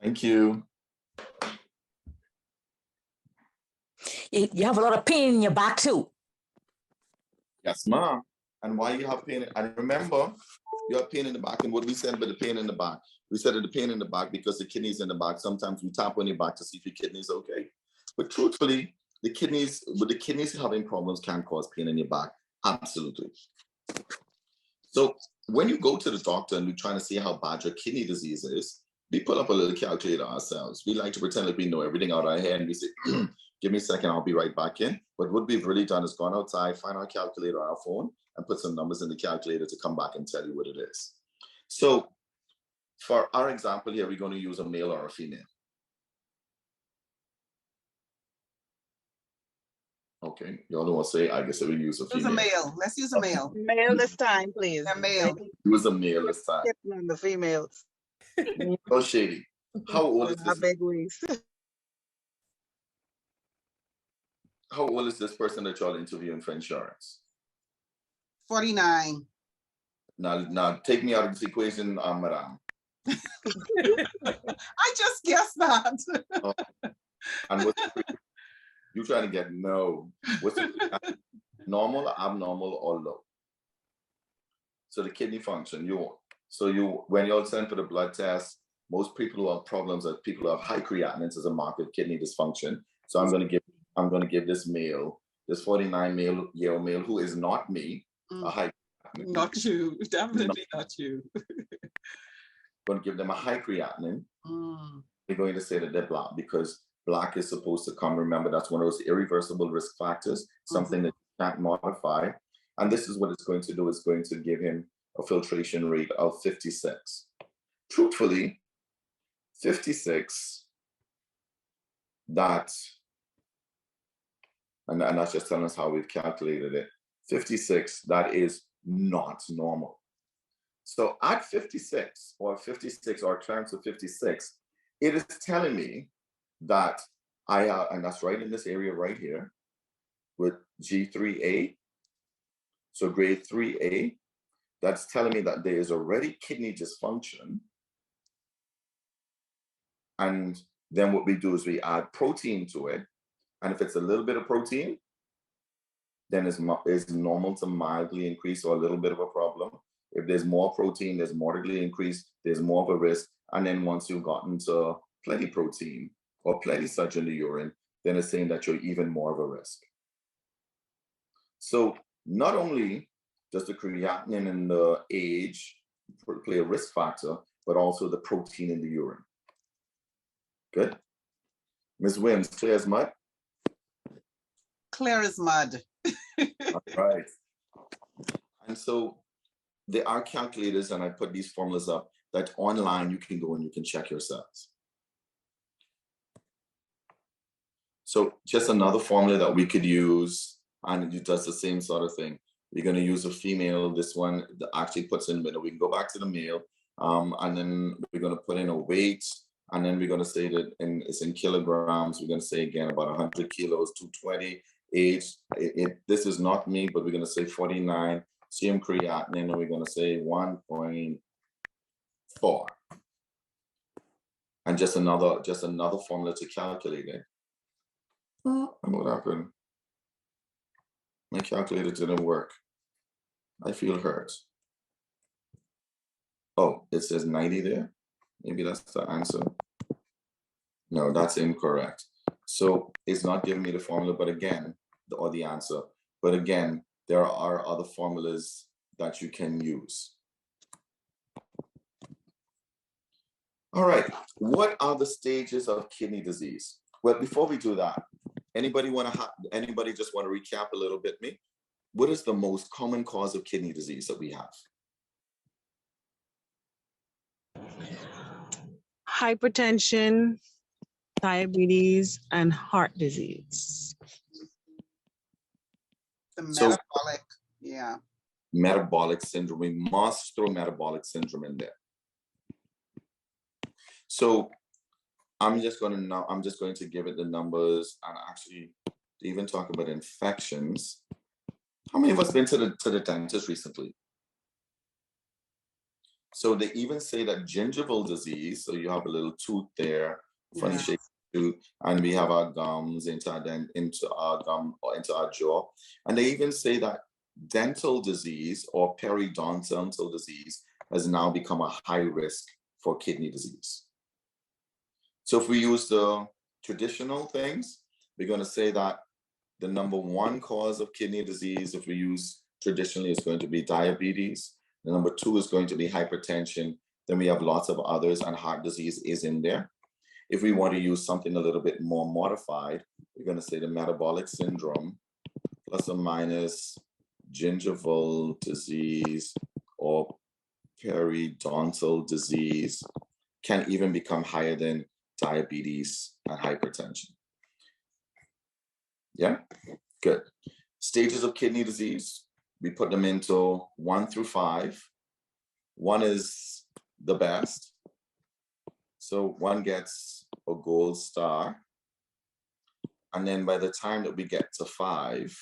Thank you. You have a lot of pain in your back too. Yes, ma'am. And why you have pain? And remember, you have pain in the back. And what we said about the pain in the back? We said that the pain in the back because the kidney's in the back. Sometimes we tap on your back to see if your kidney's okay. But truthfully, the kidneys having problems can cause pain in your back. Absolutely. So when you go to the doctor and we're trying to see how bad your kidney disease is, we pull up a little calculator ourselves. We like to pretend like we know everything out of our head, and we say, give me a second, I'll be right back in. But what we've really done is gone outside, find our calculator on our phone, and put some numbers in the calculator to come back and tell you what it is. So for our example here, we're going to use a male or a female. Okay, y'all don't want to say, I guess I will use a female. Use a male. Let's use a male. Male this time, please. A male. Use a male this time. On the females. Oh, Shady, how old is this? Big ways. How old is this person that y'all interviewing for insurance? 49. Now take me out of this equation, madam. I just guessed that. And what's you trying to get no? What's the normal, abnormal, or low? So the kidney function, when you're sent for the blood test, most people who have problems are people who have high creatinine as a mark of kidney dysfunction. So I'm going to give this male, this 49-year-old male who is not me, a high creatinine. Not you, definitely not you. Going to give them a high creatinine. They're going to say that they're black because black is supposed to come. Remember, that's one of those irreversible risk factors, something that you can't modify. And this is what it's going to do. It's going to give him a filtration rate of 56. Truthfully, 56, and that's just telling us how we've calculated it. 56, that is not normal. So at 56 or terms of 56, it is telling me that I have, and that's right in this area right here with G3A, so grade 3A, that's telling me that there is already kidney dysfunction. And then what we do is we add protein to it. And if it's a little bit of protein, then it's normal to mildly increase or a little bit of a problem. If there's more protein, there's moderately increased, there's more of a risk. And then once you've gotten to plenty protein or plenty sludge in the urine, then it's saying that you're even more of a risk. So not only does the creatinine and the age play a risk factor, but also the protein in the urine. Good. Ms. Wims, clear as mud? Clear as mud. All right. And so there are calculators, and I put these formulas up that online you can go and you can check yourselves. So just another formula that we could use, and it does the same sort of thing. We're going to use a female. This one that actually puts in, we can go back to the male, and then we're going to put in a weight, and then we're going to say that it's in kilograms. We're going to say again about 100 kilos, 220, age. This is not me, but we're going to say 49, serum creatinine, and we're going to say 1.4. And just another formula to calculate it. And what happened? My calculator didn't work. I feel hurt. Oh, it says 90 there. Maybe that's the answer. No, that's incorrect. So it's not giving me the formula, but again, or the answer. But again, there are other formulas that you can use. All right, what are the stages of kidney disease? Well, before we do that, anybody just want to recap a little bit me? What is the most common cause of kidney disease that we have? Hypertension, diabetes, and heart disease. The So- metabolic, yeah. Metabolic syndrome. We must throw metabolic syndrome in there. So I'm just going to give it the numbers and actually even talk about infections. How many of us been to the dentist recently? So they even say that gingival disease, so you have a little tooth there, funny shape tooth, and we have our gums into our jaw. And they even say that dental disease or periodontal disease has now become a high risk for kidney disease. So if we use the traditional things, we're going to say that the number one cause of kidney disease, if we use traditionally, is going to be diabetes. The number two is going to be hypertension. Then we have lots of others, and heart disease is in there. If we want to use something a little bit more modified, we're going to say the metabolic syndrome plus or minus gingival disease or periodontal disease can even become higher than diabetes and hypertension. Yeah, good. Stages of kidney disease, we put them into 1 through 5. 1 is the best. So 1 gets a gold star. And then by the time that we get to 5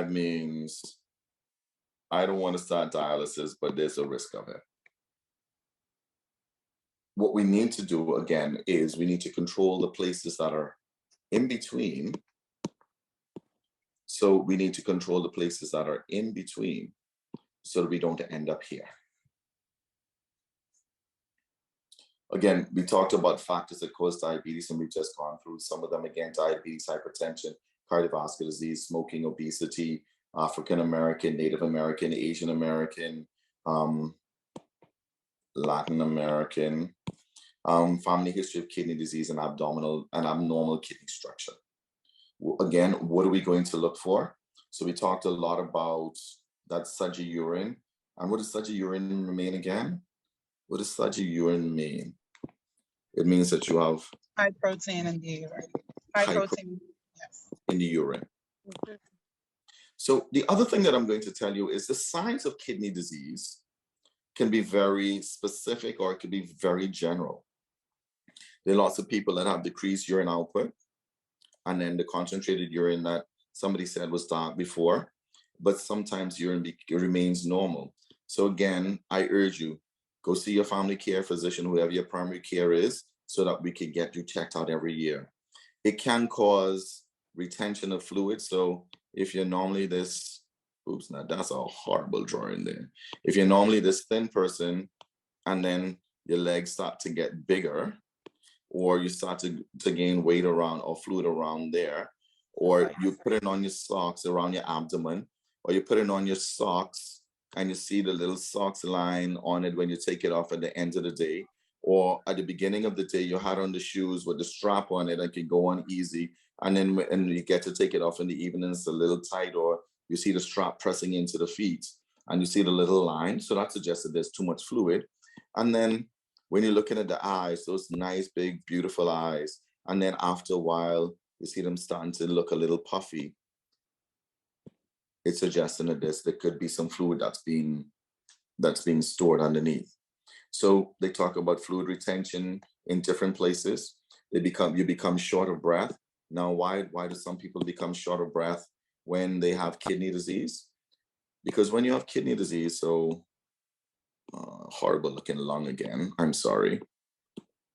means I don't want to start dialysis, but there's a risk of it. What we need to do again is we need to control the places that are in between. So we need to control the places that are in between so that we don't end up here. Again, we talked about factors that cause diabetes, and we've just gone through some of them. Again, diabetes, hypertension, cardiovascular disease, smoking, obesity, African American, Native American, Asian American, Latin American, family history of kidney disease, and abnormal kidney structure. Again, what are we going to look for? So we talked a lot about that sludgy urine. And what does sludgy urine mean again? What does sludgy urine mean? It means that you have High protein in the urine. High protein, yes. In the urine. So the other thing that I'm going to tell you is the signs of kidney disease can be very specific or it can be very general. There are lots of people that have decreased urine output, and then the concentrated urine that somebody said was dark before, but sometimes urine remains normal. So again, I urge you, go see your family care physician, whoever your primary care is, so that we can get you checked out every year. It can cause retention of fluid. So if you're normally this, oops, now that's a horrible drawing there. If you're normally this thin person and then your legs start to get bigger, or you start to gain weight around or fluid around there, or you put it on your socks around your abdomen, or you put it on your socks and you see the little socks line on it when you take it off at the end of the day, or at the beginning of the day, you had on the shoes with the strap on it and can go on easy. And then when you get to take it off in the evening, it's a little tight, or you see the strap pressing into the feet and you see the little line. So that suggests that there's too much fluid. And then when you're looking at the eyes, those nice, big, beautiful eyes, and then after a while, you see them starting to look a little puffy, it's suggesting that there could be some fluid that's being stored underneath. So they talk about fluid retention in different places. You become short of breath. Now, why do some people become short of breath when they have kidney disease? Because when you have kidney disease, so horrible looking lung again, I'm sorry.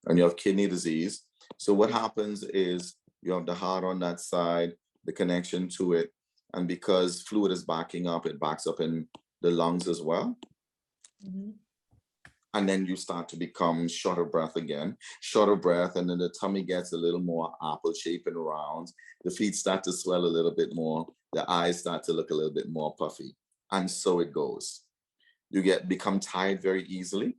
And you have kidney disease. So what happens is you have the heart on that side, the connection to it, and because fluid is backing up, it backs up in the lungs as well. And then you start to become short of breath again, short of breath, and then the tummy gets a little more apple-shaped and round. The feet start to swell a little bit more. The eyes start to look a little bit more puffy. And so it goes. You become tired very easily.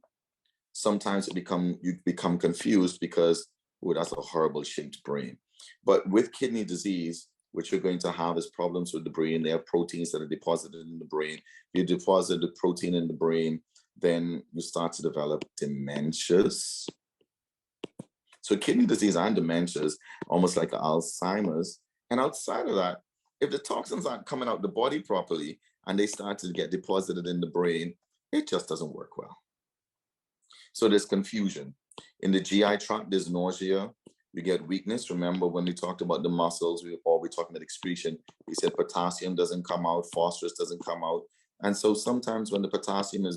Sometimes you become confused because, oh, that's a horrible shaped brain. But with kidney disease, what you're going to have is problems with the brain. There are proteins that are deposited in the brain. You deposit the protein in the brain, then you start to develop dementias. So kidney disease and dementias, almost like Alzheimer's. And outside of that, if the toxins aren't coming out the body properly and they start to get deposited in the brain, it just doesn't work well. So there's confusion. In the GI tract, there's nausea. You get weakness. Remember when we talked about the muscles, we talking about excretion. We said potassium doesn't come out, phosphorus doesn't come out. And so sometimes when the potassium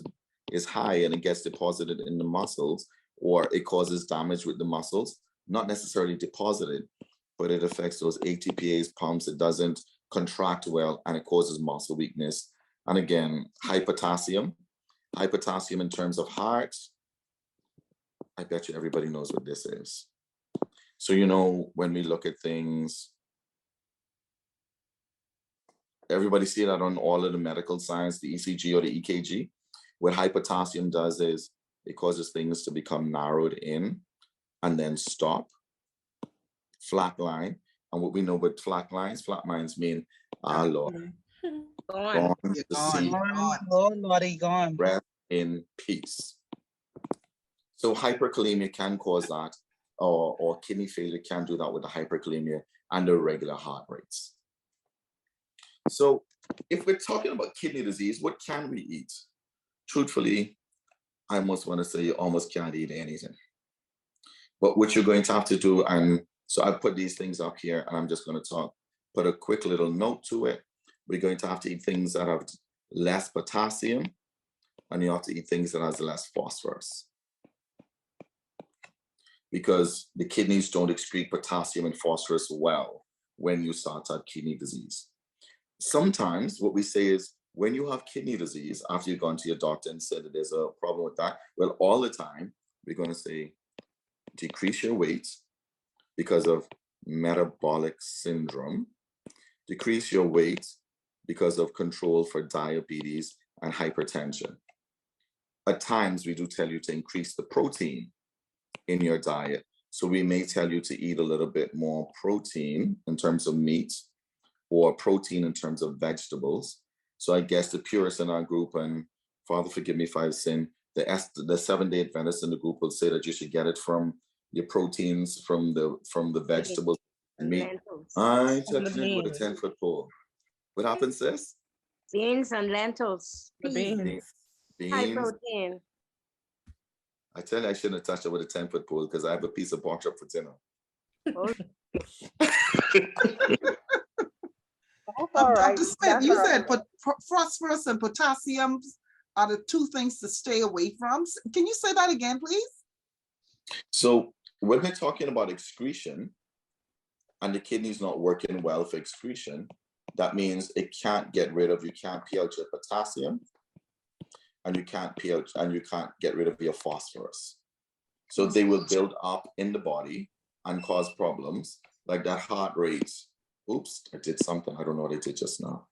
is high and it gets deposited in the muscles, or it causes damage with the muscles, not necessarily deposited, but it affects those ATPase pumps. It doesn't contract well and it causes muscle weakness. And again, high potassium in terms of heart. I bet you everybody knows what this is. So, you know, when we look at things, everybody see that on all of the medical science, the ECG or the EKG. What high potassium does is it causes things to become narrowed in and then stop, flatline. And what we know with flat lines mean, Lord, gone to see, Oh, Lordy, gone. rest in peace. So hyperkalemia can cause that, or kidney failure can do that with the hyperkalemia and the regular heart rates. So if we're talking about kidney disease, what can we eat? Truthfully, I almost want to say you almost can't eat anything. But what you're going to have to do, and so I put these things up here, and I'm just going to put a quick little note to it. We're going to have to eat things that have less potassium, and you have to eat things that has less phosphorus, because the kidneys don't excrete potassium and phosphorus well when you start to have kidney disease. Sometimes what we say is, when you have kidney disease, after you've gone to your doctor and said that there's a problem with that, well, all the time, we're going to say, decrease your weight because of metabolic syndrome, decrease your weight because of control for diabetes and hypertension. At times, we do tell you to increase the protein in your diet. So we may tell you to eat a little bit more protein in terms of meat, or protein in terms of vegetables. So I guess the purists in our group, and Father, forgive me if I've sinned, the Seventh-day Adventists in the group will say that you should get it from your proteins from the vegetables and meat. I touching it with a 10-foot pole. What happens, sis? Beans and lentils. Beans. High protein. I tell you, I shouldn't have touched it with a 10-foot pole because I have a piece of pork chop for dinner. Oh. Dr. Smith, you said phosphorus and potassium are the two things to stay away from. Can you say that again, please? So when we're talking about excretion and the kidney's not working well for excretion, that means it can't get rid of, you can't pee out your potassium, and you can't pee out, and you can't get rid of your phosphorus. So they will build up in the body and cause problems like that heart rate. Oops, I did something. I don't know what I did just now.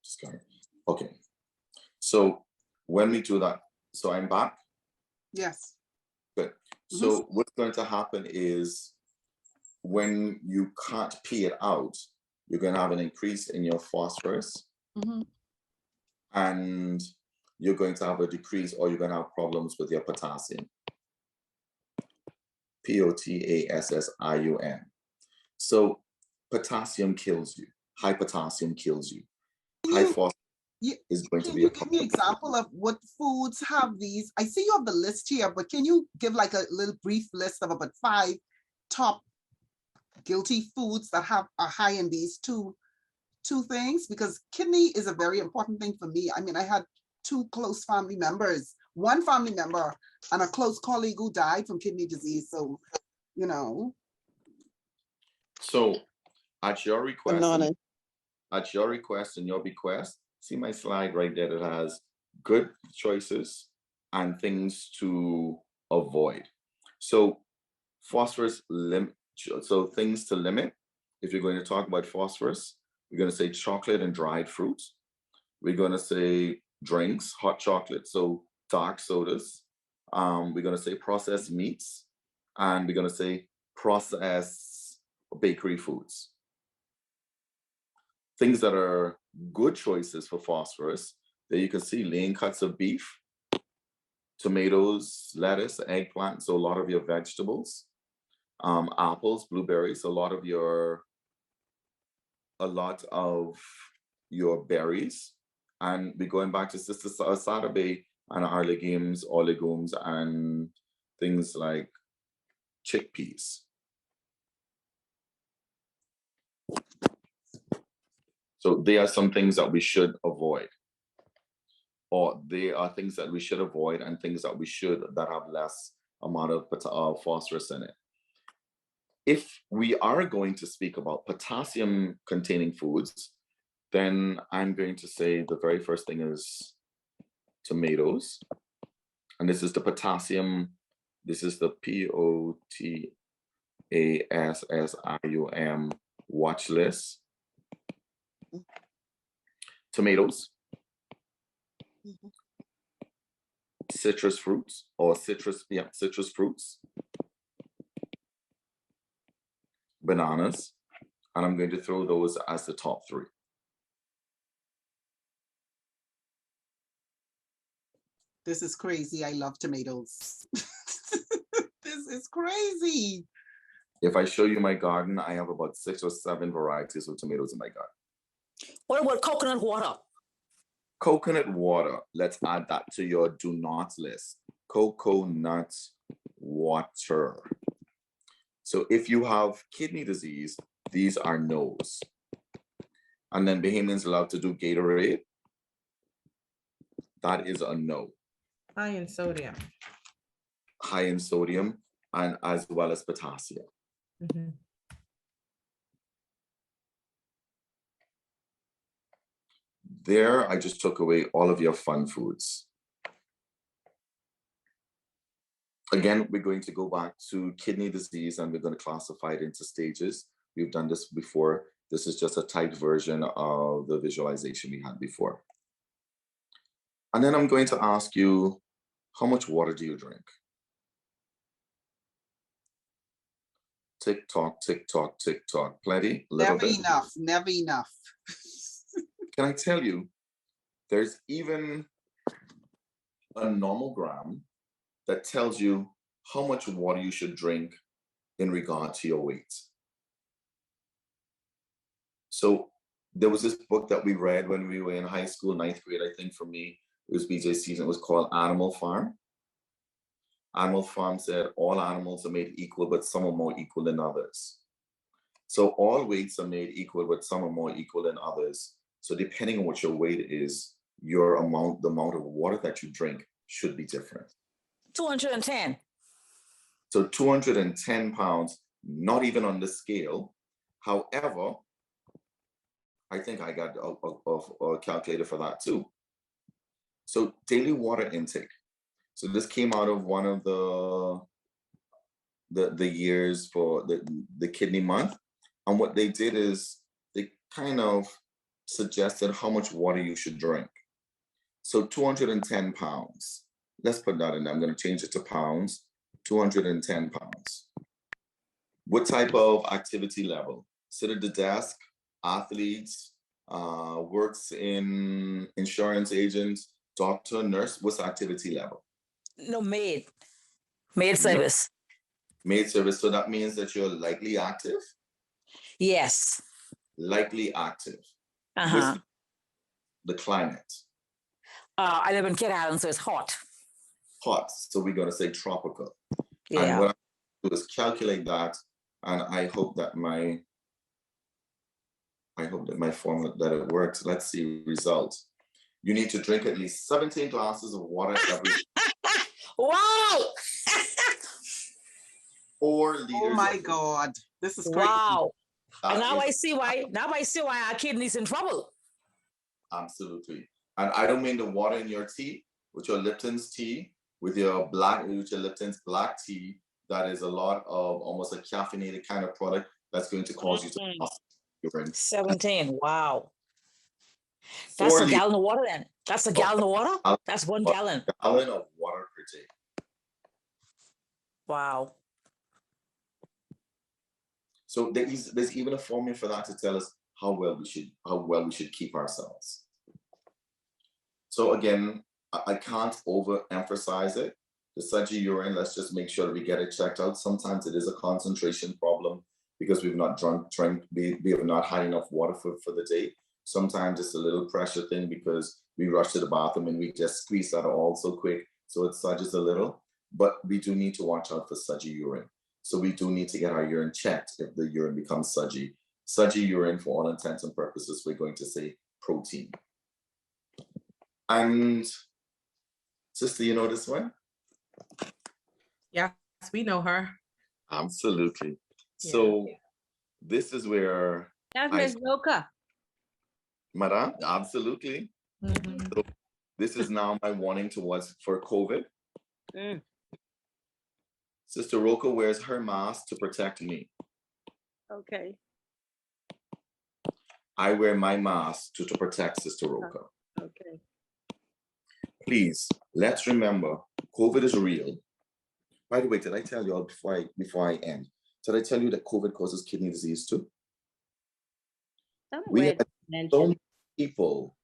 Just got it. Okay. So when we do that, so I'm back? Yes. Good. So what's going to happen is when you can't pee it out, you're going to have an increase in your phosphorus, and you're going to have a decrease, or you're going to have problems with your potassium. Potassium. So potassium kills you. High potassium kills you. High phosphorus is going to be a problem. Can you give me an example of what foods have these? I see you have the list here, but can you give like a little brief list of about 5 top guilty foods that are high in these two two things because kidney is a very important thing for me. I mean, I had two close family members, one family member and a close colleague who died from kidney disease. So, you know. So at your request, Banana. at your request and your bequest, see my slide right there that has good choices and things to avoid. So phosphorus limit, so things to limit. If you're going to talk about phosphorus, we're going to say chocolate and dried fruits. We're going to say drinks, hot chocolate, so dark sodas. We're going to say processed meats, and we're going to say processed bakery foods. Things that are good choices for phosphorus, there you can see lean cuts of beef, tomatoes, lettuce, eggplant, so a lot of your vegetables, apples, blueberries, a lot of your berries. And we're going back to Sister Sadabe and our legumes, or legumes, and things like chickpeas. So they are some things that we should avoid, or they are things that we should avoid and things that we should, that have less amount of phosphorus in it. If we are going to speak about potassium containing foods, then I'm going to say the very first thing is tomatoes. And this is the potassium, this is the POTASSIUM watch list. Tomatoes, citrus fruits, or citrus fruits, bananas, and I'm going to throw those as the top three. This is crazy. I love tomatoes. This is crazy. If I show you my garden, I have about 6 or 7 varieties of tomatoes in my garden. What about coconut water? Coconut water, let's add that to your do not list. Coconut water. So if you have kidney disease, these are no's. And then Bahamians allowed to do Gatorade. That is a no. High in sodium. High in sodium, and as well as potassium. Mhm. There, I just took away all of your fun foods. Again, we're going to go back to kidney disease and we're going to classify it into stages. We've done this before. This is just a typed version of the visualization we had before. And then I'm going to ask you, how much water do you drink? Tick tock, tick tock, tick tock. Plenty? Little Never bit? enough, never enough. Can I tell you, there's even a nomogram that tells you how much water you should drink in regard to your weight. So there was this book that we read when we were in high school, 9th grade, I think for me, it was BJ season, it was called Animal Farm. Animal Farm said all animals are made equal, but some are more equal than others. So all weights are made equal, but some are more equal than others. So depending on what your weight is, your amount, the amount of water that you drink should be different. 210. So 210 pounds, not even on the scale. However, I think I got a calculator for that too. So daily water intake. So this came out of one of the years for the kidney month. And what they did is they kind of suggested how much water you should drink. So 210 pounds. Let's put that in there. I'm going to change it to pounds. 210 pounds. What type of activity level? Sit at the desk, athletes, works in insurance agents, doctor, nurse. What's the activity level? No, maid service. Maid service. So that means that you're likely active? Yes. Likely active. Uh-huh. The climate. I live in Kid Island, so it's hot. Hot. So we're going to say tropical. Yeah. And what I do is calculate that. And I hope that my I hope that my formula that it works. Let's see results. You need to drink at least 17 glasses of water every Wow. 4 liters. Oh my God, this is crazy. Wow. And That now is I see why. Now I see why our kidneys in trouble. absolutely. And I don't mean the water in your tea, with your Lipton's tea, with your Lipton's black tea. That is a lot of almost a caffeinated kind of product that's going to cause you to pass urine. 17. Wow. 4 That's a liters. gallon of water then. That's a gallon of water? That's 1 gallon. Gallon of water per day. Wow. So there's even a formula for that to tell us how well we should keep ourselves. So again, I can't overemphasize it. The sludgy urine, let's just make sure that we get it checked out. Sometimes it is a concentration problem because we've not we have not had enough water for the day. Sometimes it's a little pressure thing because we rush to the bathroom and we just squeeze that all so quick, so it sludges a little. But we do need to watch out for sludgy urine. So we do need to get our urine checked if the urine becomes sludgy. Sludgy urine, for all intents and purposes, we're going to say protein. And sister, you know this one? Yes, we know her. Absolutely. Yeah. So this is where That's Ms. Roca. Madam, absolutely. Mhm. So this is now my warning for COVID. Mm. Sister Roca wears her mask to protect me. Okay. I wear my mask to protect Sister Roca. Okay. Please, let's remember, COVID is real. By the way, did I tell you all before I end? Did I tell you that COVID causes kidney disease too? We had so many people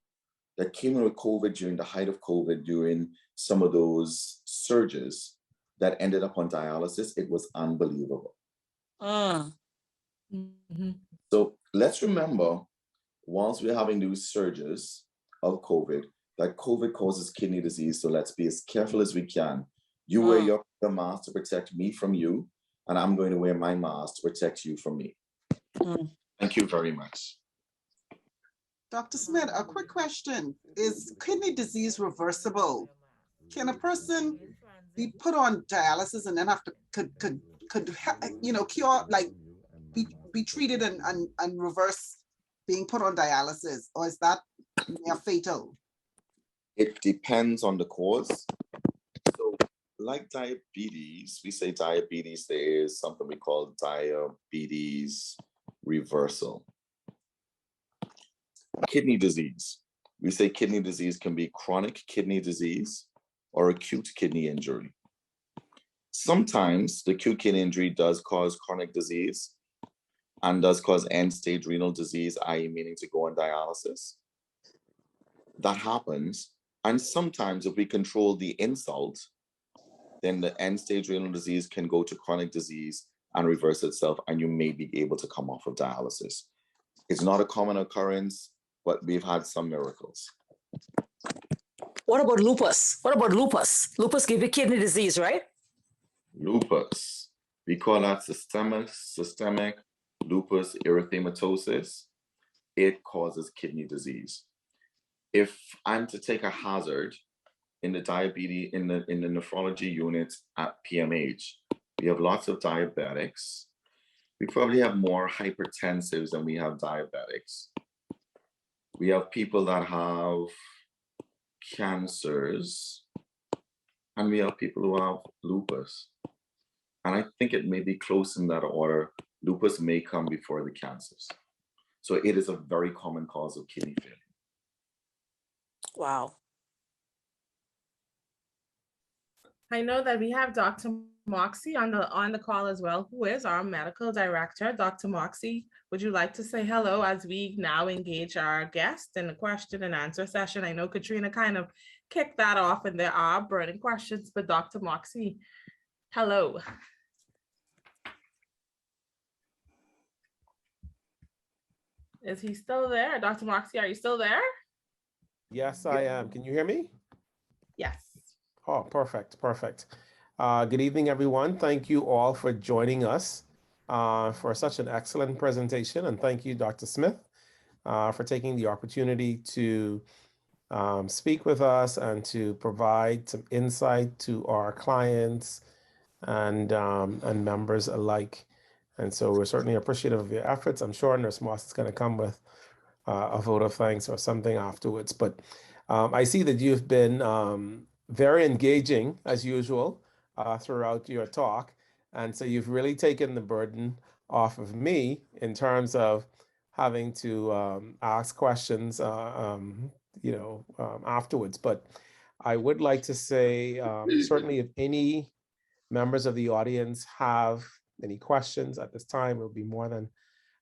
that came in with COVID during the height of COVID, during some of those surges that ended up on dialysis. It was unbelievable. Mm-hmm. So let's remember, whilst we're having these surges of COVID, that COVID causes kidney disease. So let's be as careful as we can. You wear your mask to protect me from you, and I'm going to wear my mask to protect you from me. Thank you very much. Dr. Smith, a quick question. Is kidney disease reversible? Can a person be put on dialysis and then have to cure, like be treated and reverse being put on dialysis, or is that near fatal? It depends on the cause. So like diabetes, we say diabetes, there is something we call diabetes reversal. Kidney disease. We say kidney disease can be chronic kidney disease or acute kidney injury. Sometimes the acute kidney injury does cause chronic disease and does cause end-stage renal disease, i.e. meaning to go on dialysis. That happens. And sometimes if we control the insult, then the end-stage renal disease can go to chronic disease and reverse itself, and you may be able to come off of dialysis. It's not a common occurrence, but we've had some miracles. What about lupus? What about lupus? Lupus gives you kidney disease, right? Lupus. We call that systemic lupus erythematosus. It causes kidney disease. If I'm to take a hazard in the diabetes, in the nephrology unit at PMH, we have lots of diabetics. We probably have more hypertensives than we have diabetics. We have people that have cancers, and we have people who have lupus. And I think it may be close in that order. Lupus may come before the cancers. So it is a very common cause of kidney failure. Wow. I know that we have Dr. Moxie on the call as well, who is our medical director. Dr. Moxie, would you like to say hello as we now engage our guest in the question and answer session? I know Katrina kind of kicked that off and there are burning questions, but Dr. Moxie, hello. Is he still there? Dr. Moxie, are you still there? Yes, I am. Can you hear me? Yes. Oh, perfect, perfect. Good evening, everyone. Thank you all for joining us for such an excellent presentation. And thank you, Dr. Smith. for taking the opportunity to speak with us and to provide some insight to our clients and members alike. And so we're certainly appreciative of your efforts. I'm sure Nurse Moss is going to come with a vote of thanks or something afterwards. But I see that you've been very engaging as usual throughout your talk. And so you've really taken the burden off of me in terms of having to ask questions, afterwards. But I would like to say, certainly if any members of the audience have any questions at this time, we'll be more than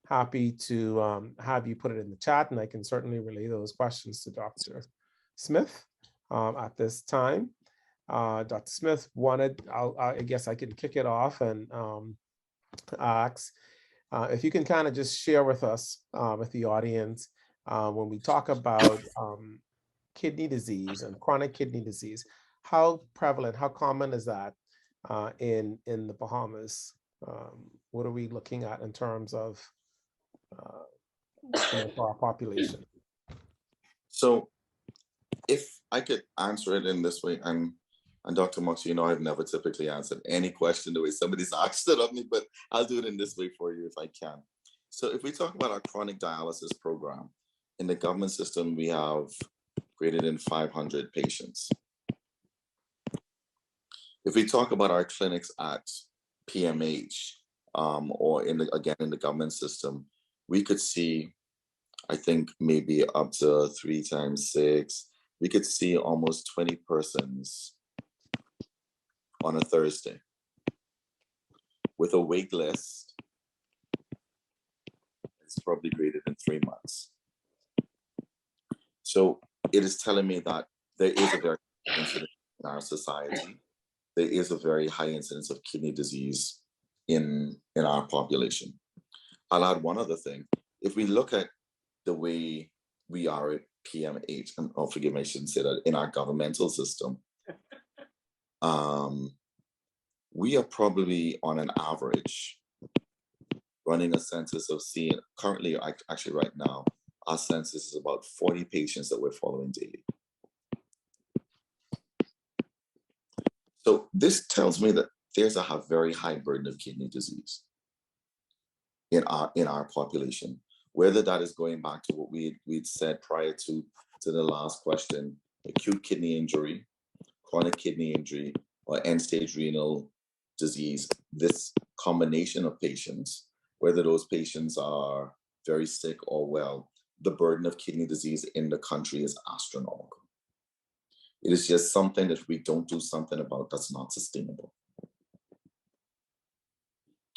happy to have you put it in the chat, and I can certainly relay those questions to Dr. Smith at this time. Dr. Smith wanted, I guess I can kick it off and ask if you can kind of just share with us, with the audience, when we talk about kidney disease and chronic kidney disease, how prevalent, how common is that in the Bahamas? What are we looking at in terms of for our population? So if I could answer it in this way, and Dr. Mox, I've never typically answered any question the way somebody's asked it of me, but I'll do it in this way for you if I can. So if we talk about our chronic dialysis program, in the government system, we have greater than 500 patients. If we talk about our clinics at PMH, or in the government system, we could see, I think maybe up to 3 times 6, we could see almost 20 persons on a Thursday with a wait list. It's probably greater than 3 months. So it is telling me that there is a very high incidence in our society. There is a very high incidence of kidney disease in our population. I'll add one other thing. If we look at the way we are at PMH, and forgive me, I shouldn't say that, in our governmental system, we are probably on an average running a census of seeing, currently, actually right now, our census is about 40 patients that we're following daily. So this tells me that there's a very high burden of kidney disease in our population. Whether that is going back to what we'd said prior to the last question, acute kidney injury, chronic kidney injury, or end-stage renal disease, this combination of patients, whether those patients are very sick or well, the burden of kidney disease in the country is astronomical. It is just something that we don't do something about that's not sustainable.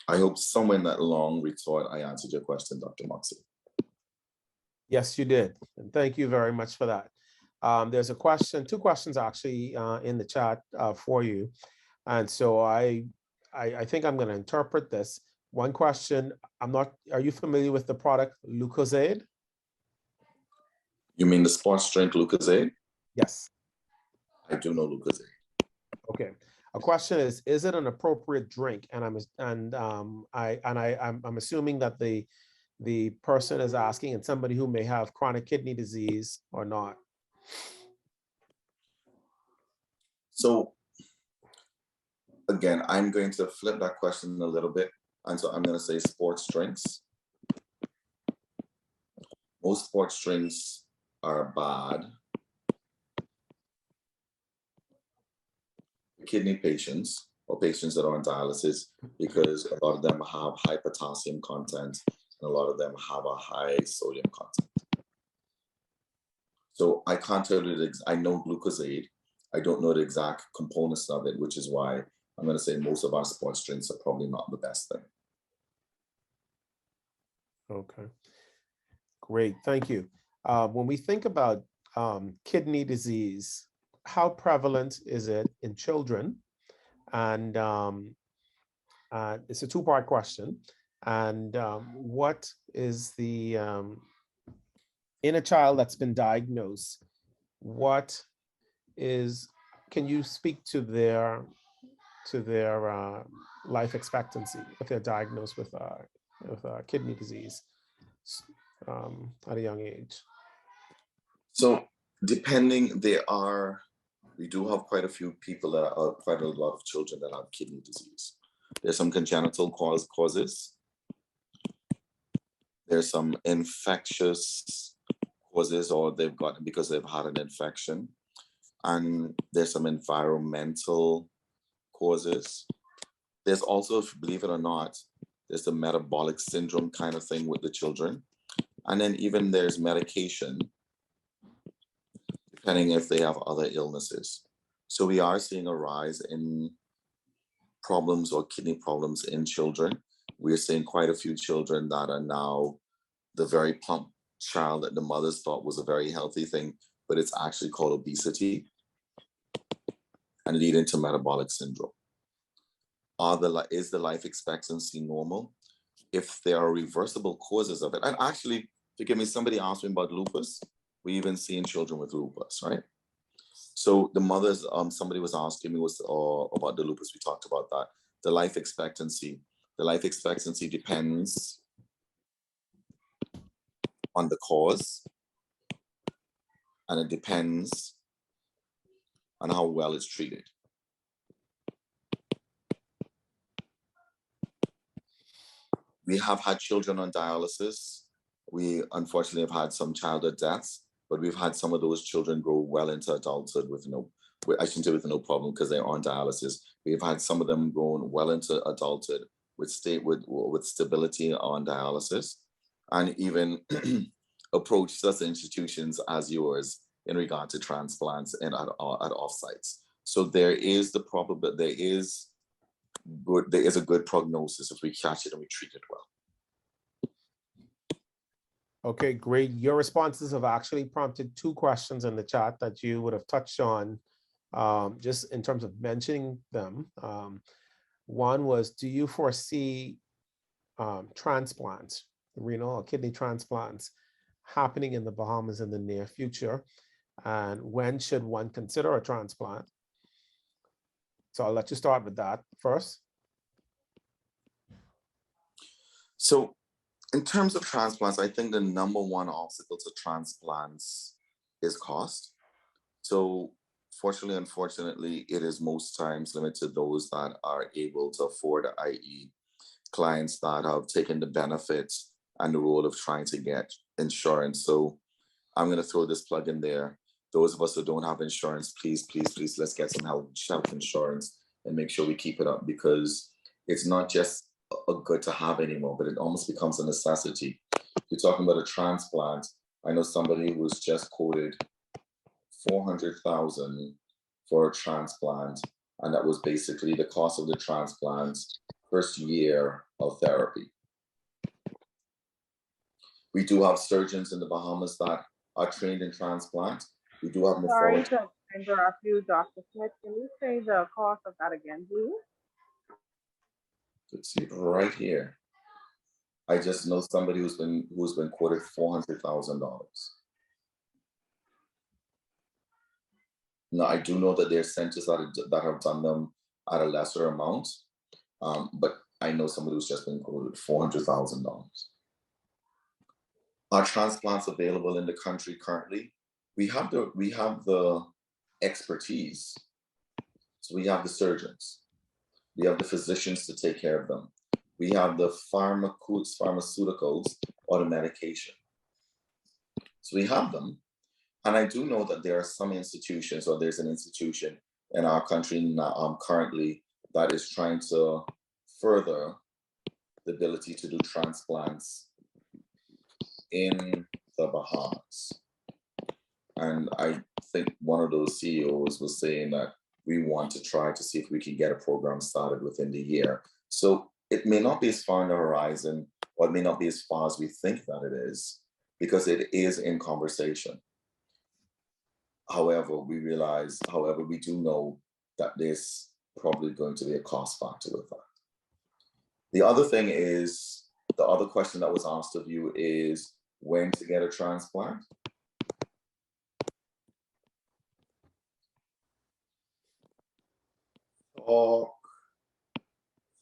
I hope somewhere in that long retort I answered your question, Dr. Moxie. Yes, you did. And thank you very much for that. There's a question, 2 questions actually in the chat for you. And so I think I'm going to interpret this. One question, are you familiar with the product Lucozade? You mean the sports drink Lucozade? Yes. I do know Lucozade. Okay. A question is it an appropriate drink? And I'm assuming that the person is asking, and somebody who may have chronic kidney disease or not. So again, I'm going to flip that question a little bit. And so I'm going to say sports drinks. Most sports drinks are bad. Kidney patients or patients that are on dialysis, because a lot of them have high potassium content and a lot of them have a high sodium content. So I can't tell you I know Lucozade. I don't know the exact components of it, which is why I'm going to say most of our sports drinks are probably not the best thing. Okay, great, thank you. When we think about kidney disease, how prevalent is it in children? And it's a 2-part question. And what is the, in a child that's been diagnosed, can you speak to their life expectancy if they're diagnosed with kidney disease? at a young age? So depending, we do have quite a few people that are, quite a lot of children that have kidney disease. There's some congenital causes. There's some infectious causes, or they've gotten because they've had an infection. And there's some environmental causes. There's also, if you believe it or not, there's the metabolic syndrome kind of thing with the children. And then even there's medication, depending if they have other illnesses. So we are seeing a rise in problems or kidney problems in children. We're seeing quite a few children that are now the very plump child that the mothers thought was a very healthy thing, but it's actually called obesity and leading to metabolic syndrome. Is the life expectancy normal? If there are reversible causes of it, and actually, forgive me, somebody asked me about lupus. We even seen children with lupus, right? So the mothers, somebody was asking me about the lupus. We talked about that. The life expectancy. The life expectancy depends on the cause, and it depends on how well it's treated. We have had children on dialysis. We unfortunately have had some childhood deaths, but we've had some of those children grow well into adulthood with I shouldn't say with no problem because they're on dialysis. We've had some of them grown well into adulthood with stability on dialysis, and even approach such institutions as yours in regard to transplants and at offsites. So there is a good prognosis if we catch it and we treat it well. Okay, great. Your responses have actually prompted two questions in the chat that you would have touched on, just in terms of mentioning them. One was, do you foresee transplants, renal or kidney transplants, happening in the Bahamas in the near future? And when should one consider a transplant? So I'll let you start with that first. So in terms of transplants, I think the number one obstacle to transplants is cost. So fortunately, unfortunately, it is most times limited to those that are able to afford, i.e. clients that have taken the benefits and the role of trying to get insurance. So I'm going to throw this plug in there. Those of us who don't have insurance, please, let's get some health insurance and make sure we keep it up, because it's not just a good to have anymore, but it almost becomes a necessity. You're talking about a transplant. I know somebody who was just quoted $400,000 for a transplant, and that was basically the cost of the transplant first year of therapy. We do have surgeons in the Bahamas that are trained in transplant. We do have Sorry to interrupt you, Dr. Smith. Can you say the cost of that again, please? Let's see right here. I just know somebody who's been quoted $400,000. Now I do know that there are centers that have done them at a lesser amount, but I know somebody who's just been quoted $400,000. Are transplants available in the country currently? We have the expertise. So we have the surgeons. We have the physicians to take care of them. We have the pharmaceuticals or the medication. So we have them. And I do know that there are some institutions, or there's an institution in our country now, currently that is trying to further the ability to do transplants in the Bahamas. And I think one of those CEOs was saying that we want to try to see if we can get a program started within the year. So it may not be as far on the horizon, or it may not be as far as we think that it is, because it is in conversation. However, we do know that there's probably going to be a cost factor with that. The other thing is, the other question that was asked of you is when to get a transplant. Talk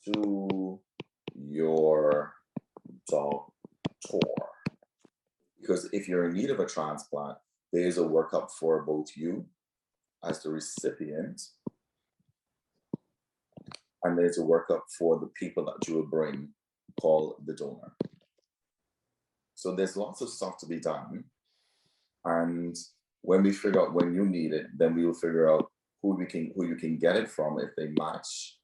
to your doctor. Because if you're in need of a transplant, there is a workup for both you as the recipient, and there's a workup for the people that you will bring called the donor. So there's lots of stuff to be done. And when we figure out when you need it, then we will figure out who you can get it from if they match.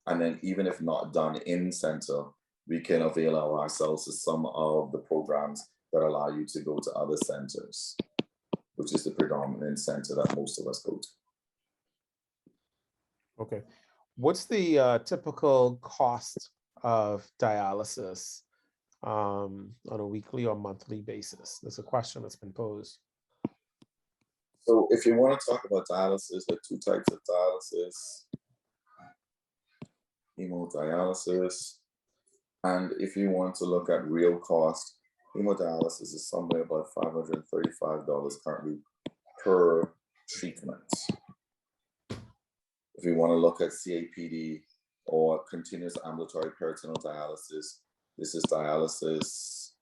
And then even if not done in center, we can avail ourselves of some of the programs that allow you to go to other centers, which is the predominant center that most of us go to. Okay. What's the typical cost of dialysis on a weekly or monthly basis? That's a question that's been posed. So if you want to talk about dialysis, there are two types of dialysis: hemodialysis. And if you want to look at real cost, hemodialysis is somewhere about $535 currently per treatment. If you want to look at CAPD or continuous ambulatory peritoneal dialysis, this is dialysis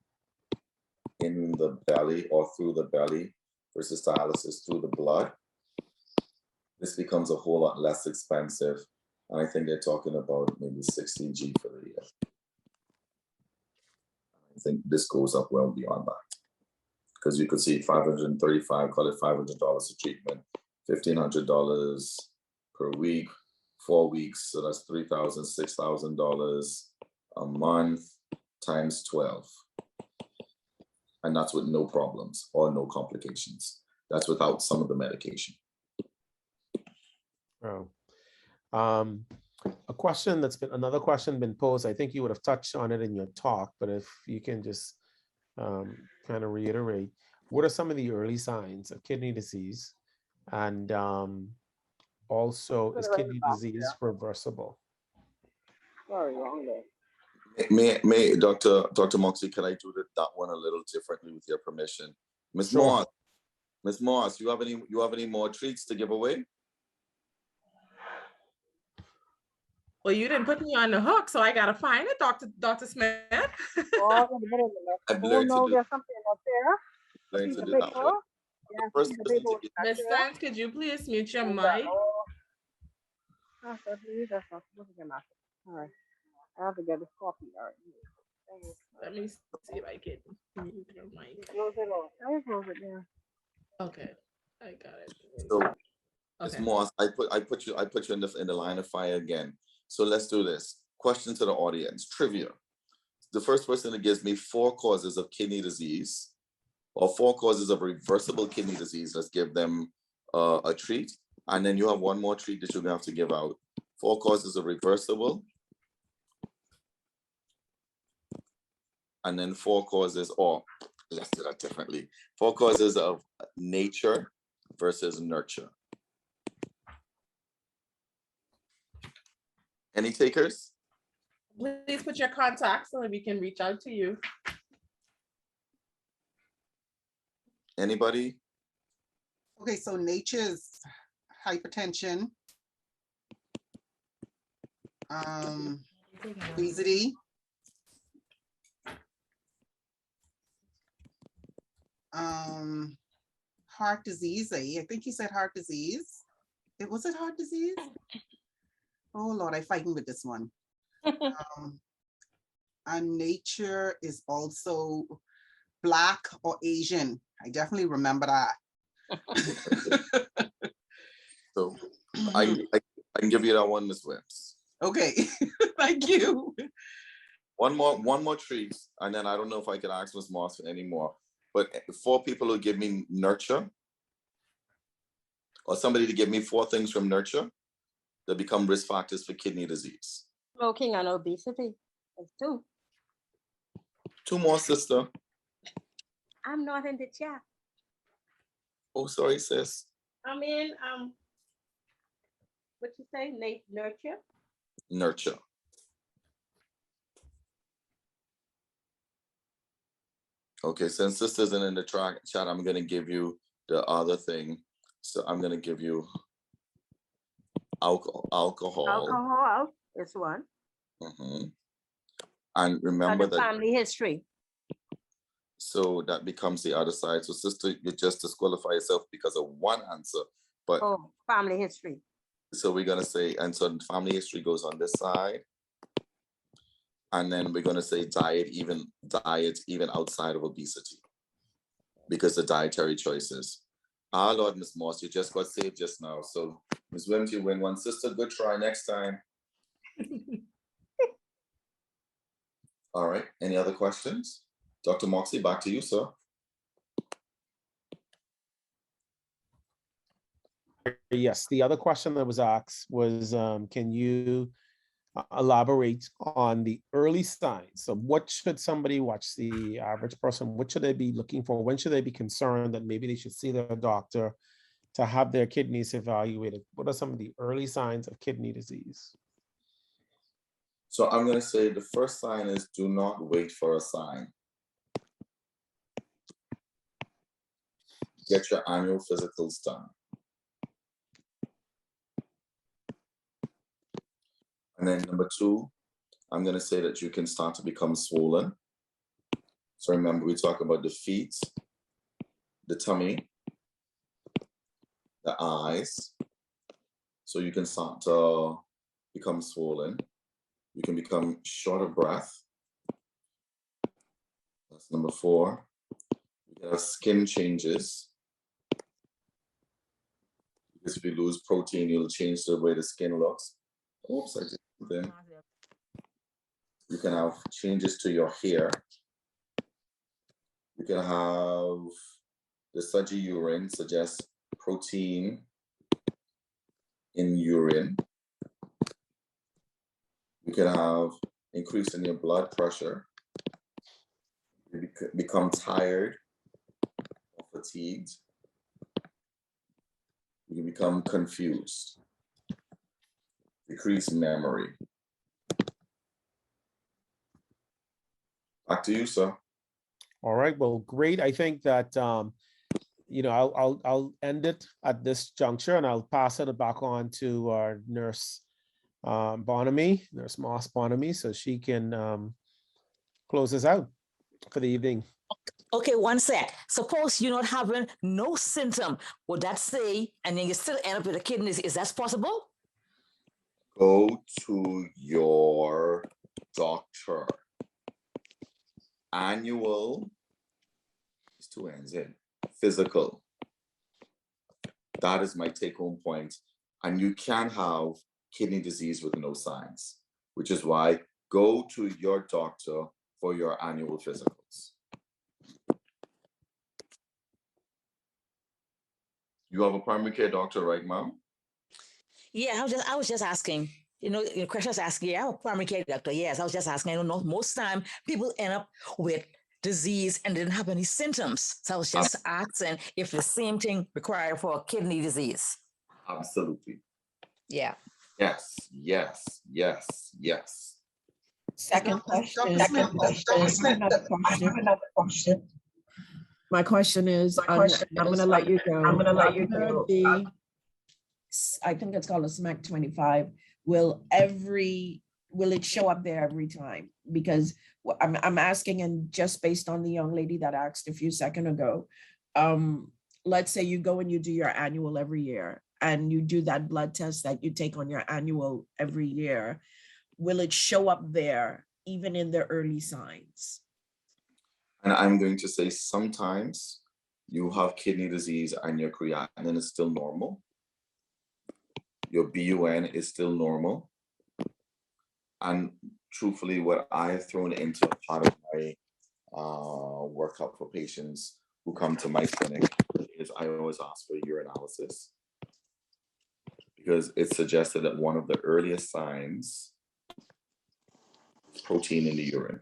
in the belly or through the belly versus dialysis through the blood. This becomes a whole lot less expensive. And I think they're talking about maybe 60 G for the year. I think this goes up well beyond that, because you could see 535, call it $500 a treatment, $1,500 per week, 4 weeks. So that's $3,000, $6,000 a month times 12. And that's with no problems or no complications. That's without some of the medication. Oh. Another question been posed. I think you would have touched on it in your talk, but if you can just kind of reiterate, what are some of the early signs of kidney disease? And also, is kidney disease reversible? Sorry, wrong there. May Dr. Moxie, can I do that one a little differently with your permission? Ms. Moss, Ms. Moss, you have any more treats to give away? Well, you didn't put me on the hook, so I gotta find it, Dr. Smith. Oh, no, there's something up there. Learn to do that one. Yeah, First person to get- Ms. Sands, could you please mute your mic? That's not supposed to be massive. All right. I have to get this copy. All right. Let me see if I can mute your mic. Close it off. I close it, yeah. Okay, I got it. So, Okay. Ms. Moss, I put you in the line of fire again. So let's do this. Question to the audience, trivia. The first person that gives me 4 causes of kidney disease or 4 causes of reversible kidney disease, let's give them a treat. And then you have one more treat that you're gonna have to give out. 4 causes of reversible. And then 4 causes, or let's do that differently. 4 causes of nature versus nurture. Any takers? Please put your contacts so that we can reach out to you. Anybody? Okay, so nature's hypertension, obesity, heart disease. I think he said heart disease. Was it heart disease? Oh Lord, I'm fighting with this one. And nature is also Black or Asian. I definitely remember that. So I can give you that one, Ms. Wims. Okay, thank you. One more treat, and then I don't know if I can ask Ms. Moss for any more. But 4 people who give me nurture, or somebody to give me 4 things from nurture that become risk factors for kidney disease. Smoking and obesity. That's 2. 2 more, sister. I'm not in the chat. Oh, sorry, sis. I mean, what you say, nurture? Nurture. Okay, since sister isn't in the chat, I'm going to give you the other thing. So I'm going to give you alcohol. Alcohol is one. And remember that family history. So that becomes the other side. So sister, you just disqualify yourself because of one answer. But Oh, family history. so we're gonna say, and so family history goes on this side. And then we're gonna say diet even outside of obesity, because the dietary choices. Ah, Lord, Miss Moss, you just got saved just now. So Miss Williams, you win one. Sister, good try next time. All right, any other questions? Dr. Moxie, back to you, sir. Yes, the other question that was asked was, can you elaborate on the early signs? So what should somebody watch, the average person, what should they be looking for? When should they be concerned that maybe they should see their doctor to have their kidneys evaluated? What are some of the early signs of kidney disease? So I'm going to say the first sign is do not wait for a sign. Get your annual physicals done. And then number two, I'm going to say that you can start to become swollen. So remember, we talk about the feet, the tummy, the eyes. So you can start to become swollen. You can become short of breath. That's number four. You can have skin changes. Because if you lose protein, you'll change the way the skin looks. Oops, I did something. You can have changes to your hair. You can have the sludgy urine, suggests protein in urine. You can have increase in your blood pressure. You become tired or fatigued. You can become confused. Decrease memory. Back to you, sir. All right, well, great. I think that, I'll end it at this juncture, and I'll pass it back on to our nurse Bonamy, Nurse Moss Bonamy, so she can close us out for the evening. Okay, one sec. Suppose you're not having no symptom. Would that say, and then you still end up with a kidney disease? Is that possible? Go to your doctor. Annual is two ends in. Physical. That is my take-home point. And you can have kidney disease with no signs, which is why go to your doctor for your annual physicals. You have a primary care doctor, right, ma'am? Yeah, I was just asking. The question was asking, yeah, I'm a primary care doctor. Yes, I was just asking. I don't know. Most time people end up with disease and didn't have any symptoms. So I was just asking if the same thing required for kidney disease. Absolutely. Yeah. Yes, yes, yes, yes. Second question. Dr. Smith, Another question. My question is, I'm going to let you go. I think it's called a SMAC 25. Will it show up there every time? Because I'm asking, and just based on the young lady that asked a few seconds ago, let's say you go and you do your annual every year, and you do that blood test that you take on your annual every year. Will it show up there even in the early signs? And I'm going to say sometimes you have kidney disease and your creatinine is still normal. Your BUN is still normal. And truthfully, what I've thrown into a part of my workup for patients who come to my clinic is I always ask for urinalysis, because it's suggested that one of the earliest signs is protein in the urine.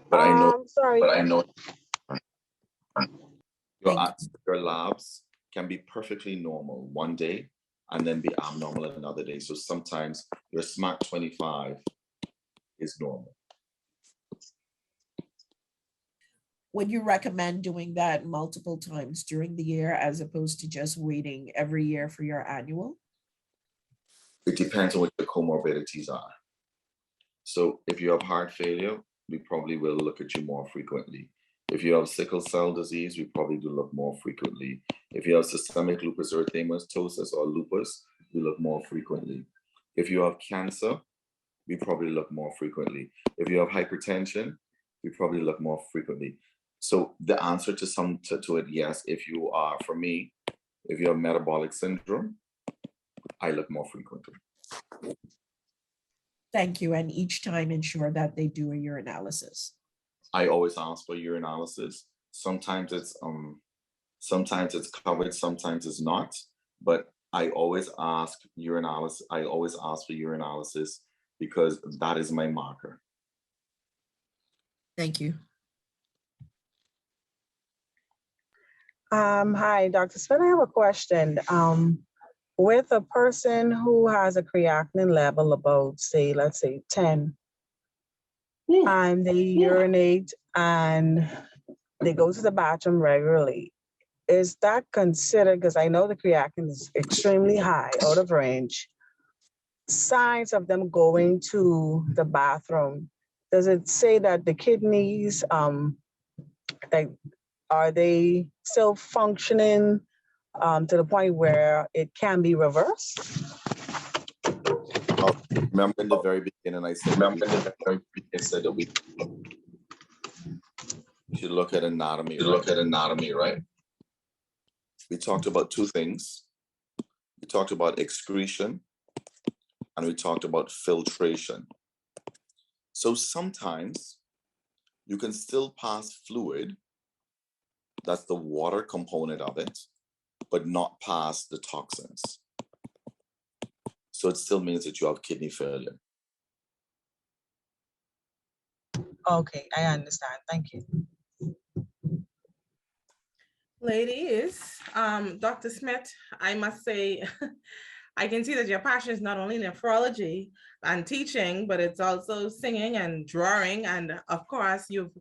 But I know your labs can be perfectly normal one day and then be abnormal another day. So sometimes your SMAC 25 is normal. Would you recommend doing that multiple times during the year as opposed to just waiting every year for your annual? It depends on what the comorbidities are. So if you have heart failure, we probably will look at you more frequently. If you have sickle cell disease, we probably do look more frequently. If you have systemic lupus erythematosus or lupus, we look more frequently. If you have cancer, we probably look more frequently. If you have hypertension, we probably look more frequently. So the answer to it, yes. If you are, for me, if you have metabolic syndrome, I look more frequently. Thank you. And each time ensure that they do a urinalysis. I always ask for urinalysis. Sometimes it's covered, sometimes it's not. But I always ask urinalysis. I always ask for urinalysis because that is my marker. Thank you. Hi, Dr. Smith. I have a question. With a person who has a creatinine level about, say, let's say 10, and they urinate and they go to the bathroom regularly, is that considered, because I know the creatinine is extremely high, out of range, signs of them going to the bathroom? Does it say that the kidneys, like, are they still functioning to the point where it can be reversed? Remember in the very beginning, I said that we should look at anatomy. Right? We talked about two things. We talked about excretion and we talked about filtration. So sometimes you can still pass fluid, that's the water component of it, but not pass the toxins. So it still means that you have kidney failure. Okay, I understand. Thank you. Ladies, Dr. Smith, I must say, I can see that your passion is not only nephrology and teaching, but it's also singing and drawing. And of course, you've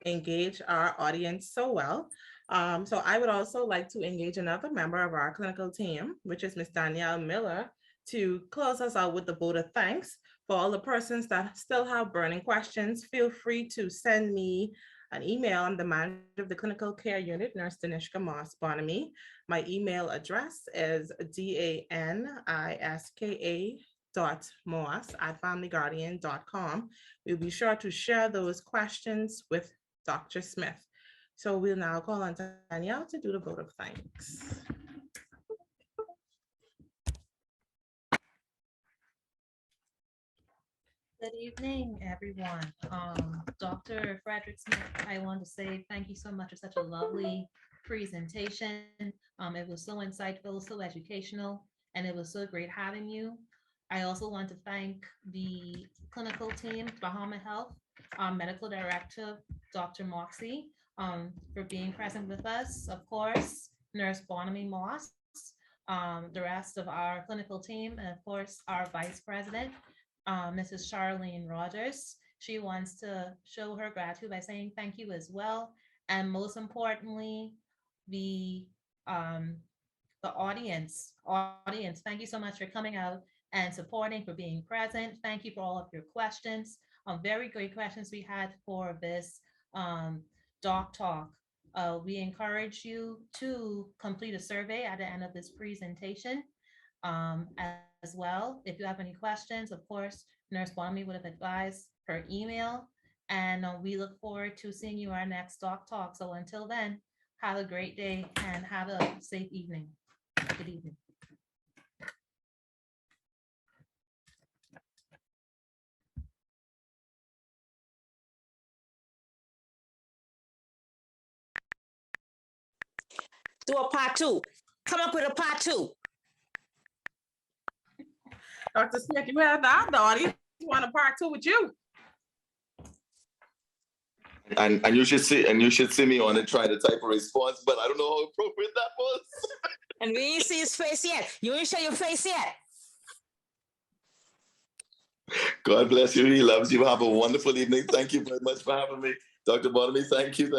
engaged our audience so well. So I would also like to engage another member of our clinical team, which is Ms. Danielle Miller, to close us out with the vote of thanks. For all the persons that still have burning questions, feel free to send me an email. I'm the manager of the clinical care unit, Nurse Danishka Moss Bonamy. My email address is daniska.moss@familyguardian.com. We'll be sure to share those questions with Dr. Smith. So we'll now call on Danielle to do the vote of thanks. Good evening, everyone. Dr. Frederick Smith, I want to say thank you so much for such a lovely presentation. It was so insightful, so educational, and it was so great having you. I also want to thank the clinical team, Bahama Health, Medical Director, Dr. Moxie, for being present with us. Of course, Nurse Bonamy Moss, the rest of our clinical team, and of course, our Vice President, Mrs. Charlene Rogers. She wants to show her gratitude by saying thank you as well. And most importantly, the audience, thank you so much for coming out and supporting, for being present. Thank you for all of your questions. Very great questions we had for this Doc Talk. We encourage you to complete a survey at the end of this presentation. As well, if you have any questions, of course, Nurse Bonamy would have advised her email, and we look forward to seeing you our next Doc Talk. So until then, have a great day and have a safe evening. Good evening. Do a part two. Come up with a part two. Dr. Smith, you have the audience want a part two with you. And you should see me on it trying to type a response, but I don't know how appropriate that was. And we ain't see his face yet. You ain't show your face yet. God bless you. He loves you. Have a wonderful evening. Thank you very much for having me. Dr. Bonamy, thank you.